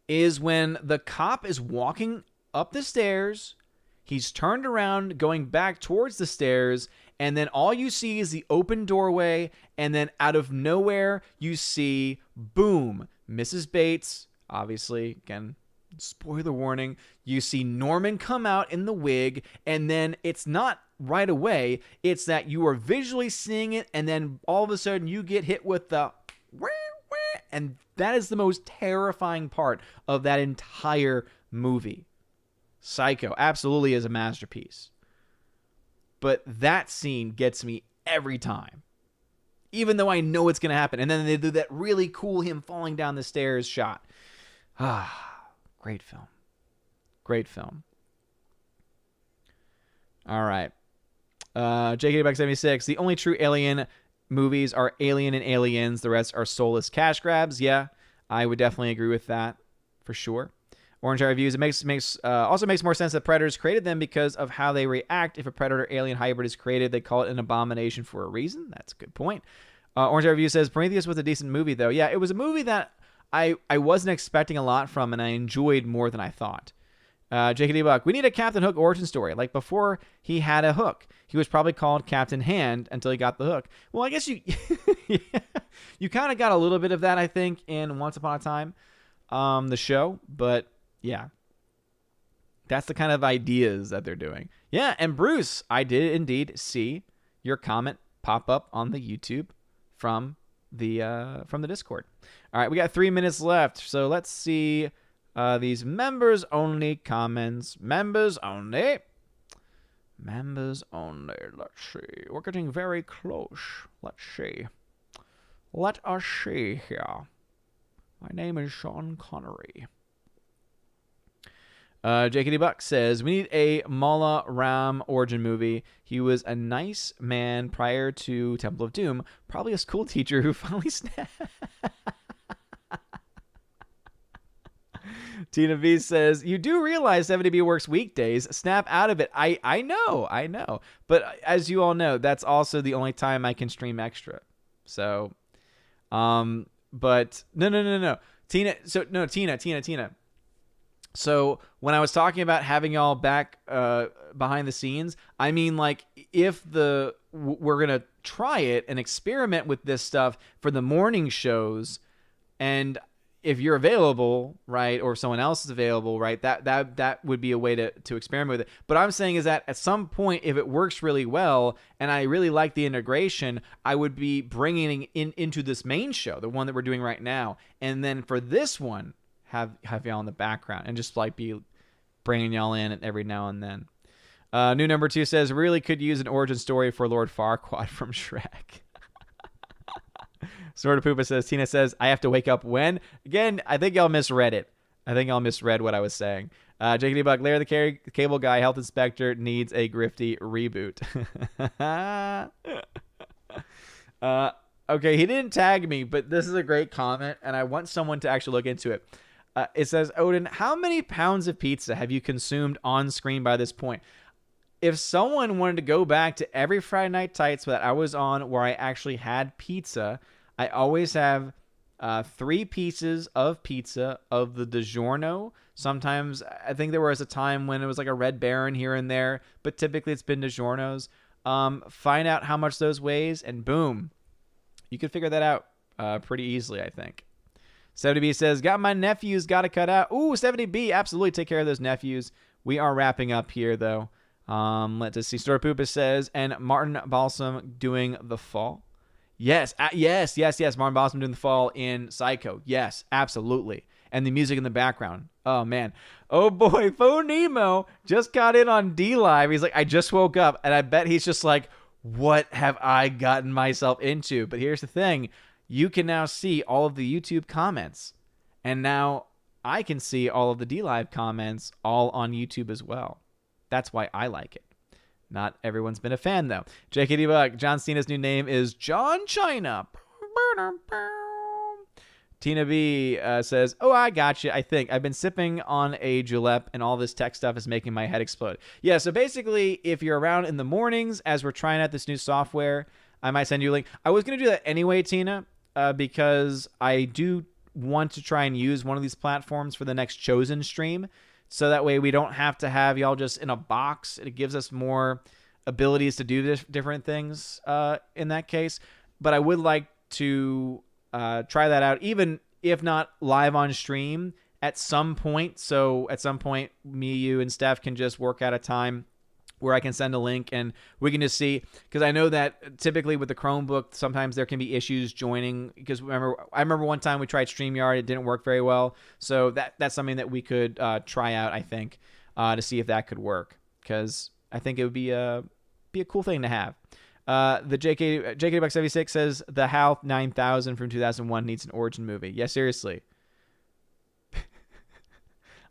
is when the cop is walking up the stairs, he's turned around, going back towards the stairs, and then all you see is the open doorway, and then out of nowhere, you see, boom, Mrs. Bates, obviously, again, spoiler warning, you see Norman come out in the wig, and then it's not right away, it's that you are visually seeing it, and then all of a sudden you get hit with the and that is the most terrifying part of that entire movie. Psycho absolutely is a masterpiece, but that scene gets me every time, even though I know it's going to happen. And then they do that really cool him falling down the stairs shot. Great film. Great film. All right. JK76, the only true Alien movies are Alien and Aliens. The rest are soulless cash grabs. Yeah, I would definitely agree with that for sure. Orange Eye Reviews, it also makes more sense that Predators created them because of how they react. If a Predator-Alien hybrid is created, they call it an abomination for a reason. That's a good point. Orange Eye Reviews says, Prometheus was a decent movie, though. Yeah, it was a movie that I wasn't expecting a lot from, and I enjoyed more than I thought. JKD Buck, we need a Captain Hook origin story. Like, before he had a hook, he was probably called Captain Hand until he got the hook. Well, I guess you you kind of got a little bit of that, I think, in Once Upon a Time, the show. But, yeah, that's the kind of ideas that they're doing. Yeah, and Bruce, I did indeed see your comment pop up on the YouTube from the Discord. All right, we got 3 minutes left, so let's see these members only comments. Members only. Members only. Let's see. We're getting very close. Let's see. Let us see here. My name is Sean Connery. JKD Buck says, we need a Mala Ram origin movie. He was a nice man prior to Temple of Doom. Probably a school teacher who finally snapped. Tina V says, you do realize 70B works weekdays. Snap out of it. I know. But as you all know, that's also the only time I can stream extra. So, but no. Tina. So when I was talking about having y'all back behind the scenes, I mean, like, if we're going to try it and experiment with this stuff for the morning shows, and if you're available, right, or if someone else is available, right, that would be a way to experiment with it. But I'm saying is that at some point, if it works really well and I really like the integration, I would be bringing into this main show, the one that we're doing right now, and then for this one, have y'all in the background and just like be bringing y'all in every now and then. New number 2 says, really could use an origin story for Lord Farquaad from Shrek. Sort of Poopa says, Tina says, I have to wake up when? Again, I think y'all misread it. I think y'all misread what I was saying. JKD Buck, Larry the Cable Guy, Health Inspector, needs a grifty reboot. Okay, he didn't tag me, but this is a great comment, and I want someone to actually look into it. It says, Odin, how many pounds of pizza have you consumed on screen by this point? If someone wanted to go back to every Friday Night Tights that I was on where I actually had pizza, I always have 3 pieces of pizza of the DiGiorno. Sometimes I think there was a time when it was like a Red Baron here and there, but typically it's been DiGiorno's. Find out how much those weighs, and boom, you could figure that out pretty easily, I think. 70B says, got my nephews, got to cut out. Ooh, 70B, absolutely take care of those nephews. We are wrapping up here, though. Let's see. Store Poopa says, and Martin Balsam doing The Fall. Yes. Martin Balsam doing The Fall in Psycho. Yes, absolutely. And the music in the background. Oh, man. Oh, boy. Faux Nemo just got in on D-Live. He's like, I just woke up. And I bet he's just like, what have I gotten myself into? But here's the thing. You can now see all of the YouTube comments. And now I can see all of the D-Live comments all on YouTube as well. That's why I like it. Not everyone's been a fan, though. JKD Buck, John Cena's new name is John China. Tina B says, oh, I got you. I think I've been sipping on a julep, and all this tech stuff is making my head explode. Yeah, so basically, if you're around in the mornings as we're trying out this new software, I might send you a link. I was going to do that anyway, Tina, because I do want to try and use one of these platforms for the next Chosen stream. So that way we don't have to have y'all just in a box. It gives us more abilities to do different things in that case. But I would like to try that out, even if not live on stream at some point. So at some point, me, you, and Steph can just work out a time where I can send a link and we can just see, because I know that typically with the Chromebook, sometimes there can be issues joining, because I remember one time we tried StreamYard, it didn't work very well. So that's something that we could try out, I think, to see if that could work, because I think it would be a cool thing to have. The JK Buck 76 says the HAL 9000 from 2001 needs an origin movie. Yeah, seriously.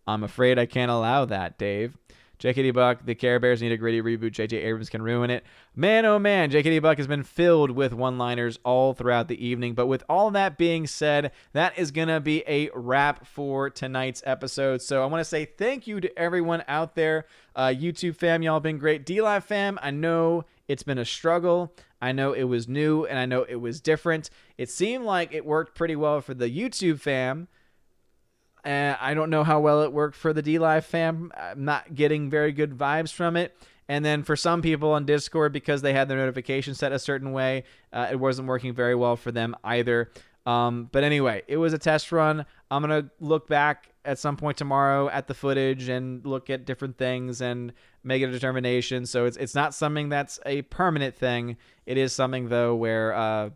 I'm afraid I can't allow that, Dave. JKD Buck, the Care Bears need a gritty reboot. J.J. Abrams can ruin it. Man, oh man, JKD Buck has been filled with one-liners all throughout the evening. But with all that being said, that is going to be a wrap for tonight's episode. So I want to say thank you to everyone out there. YouTube fam, y'all have been great. D-Live fam, I know it's been a struggle. I know it was new, and I know it was different. It seemed like it worked pretty well for the YouTube fam. I don't know how well it worked for the D-Live fam. I'm not getting very good vibes from it. And then for some people on Discord, because they had their notifications set a certain way, it wasn't working very well for them either. But anyway, it was a test run. I'm going to look back at some point tomorrow at the footage and look at different things and make a determination. So it's not something that's a permanent thing. It is something, though, where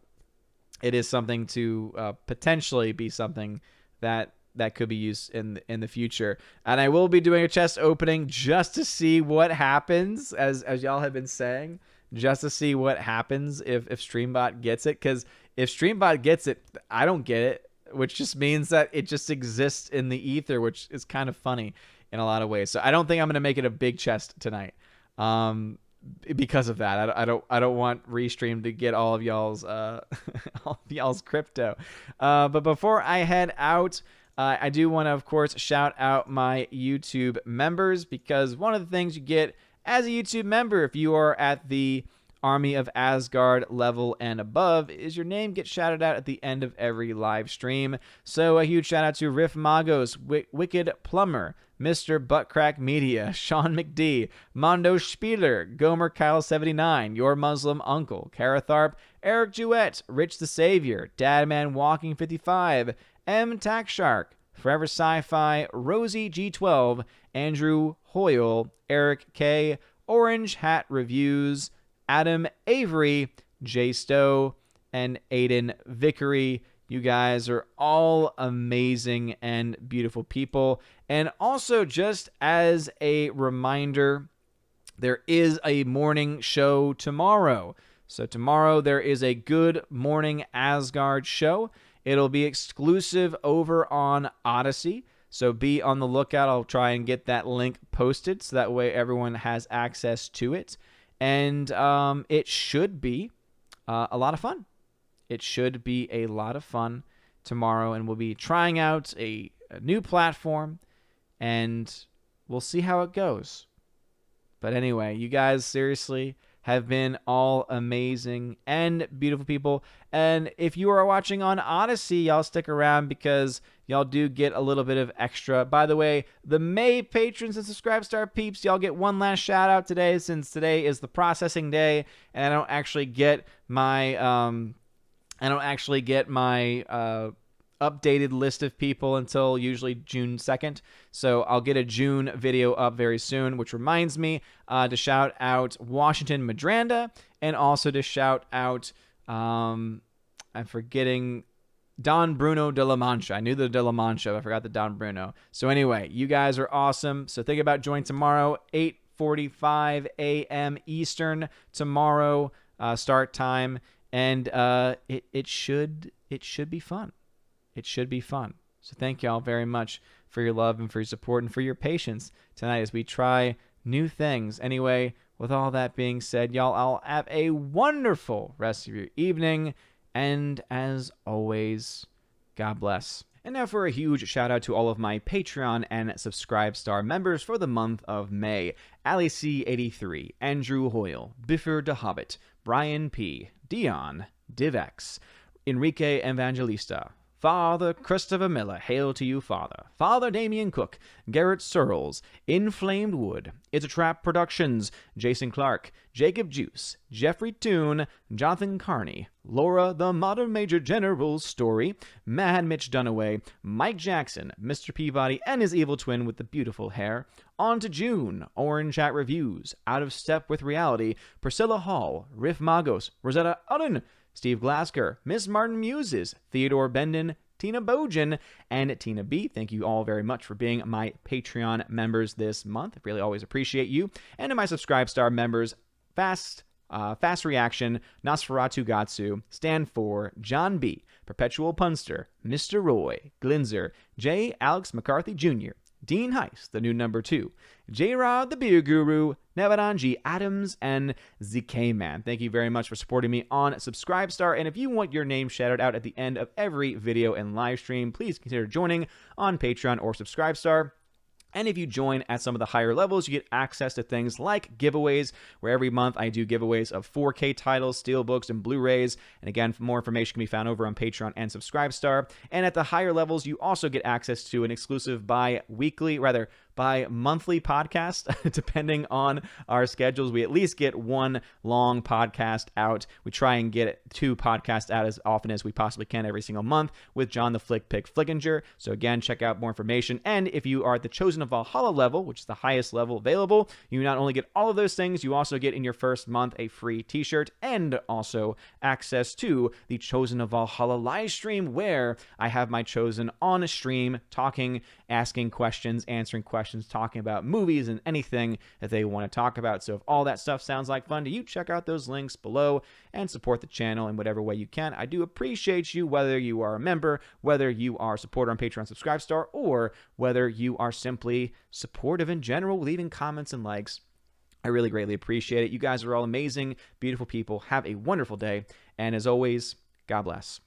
it is something to potentially be something that could be used in the future. And I will be doing a chest opening just to see what happens, as y'all have been saying, just to see what happens if StreamBot gets it. Because if StreamBot gets it, I don't get it, which just means that it just exists in the ether, which is kind of funny in a lot of ways. So I don't think I'm going to make it a big chest tonight. Because of that, I don't want Restream to get all of y'all's all of y'all's crypto. But before I head out, I do want to, of course, shout out my YouTube members, because one of the things you get as a YouTube member, if you are at the Army of Asgard level and above, is your name gets shouted out at the end of every live stream. So a huge shout out to Riff Magos, Wicked Plumber, Mr. Buttcrack Media, Sean McD, Mondo Spieler, Gomer Kyle 79, Your Muslim Uncle, Kara Tharp, Eric Jewett, Rich the Savior, Dadman Walking 55, M. Tack Shark, Forever Sci-Fi, Rosie G12, Andrew Hoyle, Eric K, Orange Hat Reviews, Adam Avery, Jay Stowe, and Aiden Vickery. You guys are all amazing and beautiful people. And also, just as a reminder, there is a morning show tomorrow. So tomorrow there is a Good Morning Asgard show. It'll be exclusive over on Odyssey. So be on the lookout. I'll try and get that link posted so that way everyone has access to it. And it should be a lot of fun. It should be a lot of fun tomorrow. And we'll be trying out a new platform. And we'll see how it goes. But anyway, you guys seriously have been all amazing and beautiful people. And if you are watching on Odyssey, y'all stick around because y'all do get a little bit of extra. By the way, the May patrons and Subscribe Star peeps, y'all get one last shout out today since today is the processing day and I don't actually get my updated list of people until usually June 2nd. So I'll get a June video up very soon, which reminds me to shout out Washington Madranda and also to shout out, I'm forgetting Don Bruno de la Mancha. I knew the de la Mancha, but I forgot the Don Bruno. So anyway, you guys are awesome. So think about joining tomorrow, 8:45 a.m. Eastern tomorrow start time. And it should be fun. It should be fun. So thank y'all very much for your love and for your support and for your patience tonight as we try new things. Anyway, with all that being said, y'all, I'll have a wonderful rest of your evening. And as always, God bless. And now for a huge shout out to all of my Patreon and Subscribe Star members for the month of May. Ali C83, Andrew Hoyle, Biffer the Hobbit, Brian P, Dion, Divex, Enrique Evangelista, Father Christopher Miller, hail to you, Father. Father Damian Cook, Garrett Searles, Inflamed Wood, It's a Trap Productions, Jason Clark, Jacob Juice, Jeffrey Toone, Jonathan Carney, Laura the Modern Major General's Story, Mad Mitch Dunaway, Mike Jackson, Mr. Peabody and his evil twin with the beautiful hair, On to June, Orange Chat Reviews, Out of Step with Reality, Priscilla Hall, Riff Magos, Rosetta Udden, Steve Glasker, Miss Martin Muses, Theodore Bendon, Tina Bojan, and Tina B. Thank you all very much for being my Patreon members this month. I really always appreciate you. And to my Subscribe Star members, Fast Reaction, Nosferatu Gatsu, Stand For, John B., Perpetual Punster, Mr. Roy, Glinzer, J. Alex McCarthy Jr., Dean Heiss, the new number 2, J-Rod, the Beer Guru, Nevadanji Adams, and ZK Man. Thank you very much for supporting me on Subscribe Star. And if you want your name shouted out at the end of every video and live stream, please consider joining on Patreon or Subscribe Star. And if you join at some of the higher levels, you get access to things like giveaways, where every month I do giveaways of 4K titles, steelbooks, and Blu-rays. And again, more information can be found over on Patreon and Subscribe Star. And at the higher levels, you also get access to an exclusive bi-monthly podcast, depending on our schedules. We at least get one long podcast out. We try and get 2 podcasts out as often as we possibly can every single month with John the Flick Pick Flickinger. So again, check out more information. And if you are at the Chosen of Valhalla level, which is the highest level available, you not only get all of those things, you also get in your first month a free t-shirt and also access to the Chosen of Valhalla live stream, where I have my Chosen on a stream talking, asking questions, answering questions, talking about movies and anything that they want to talk about. So if all that stuff sounds like fun to you, check out those links below and support the channel in whatever way you can. I do appreciate you, whether you are a member, whether you are a supporter on Patreon, Subscribe Star, or whether you are simply supportive in general, leaving comments and likes. I really greatly appreciate it. You guys are all amazing, beautiful people. Have a wonderful day. And as always, God bless.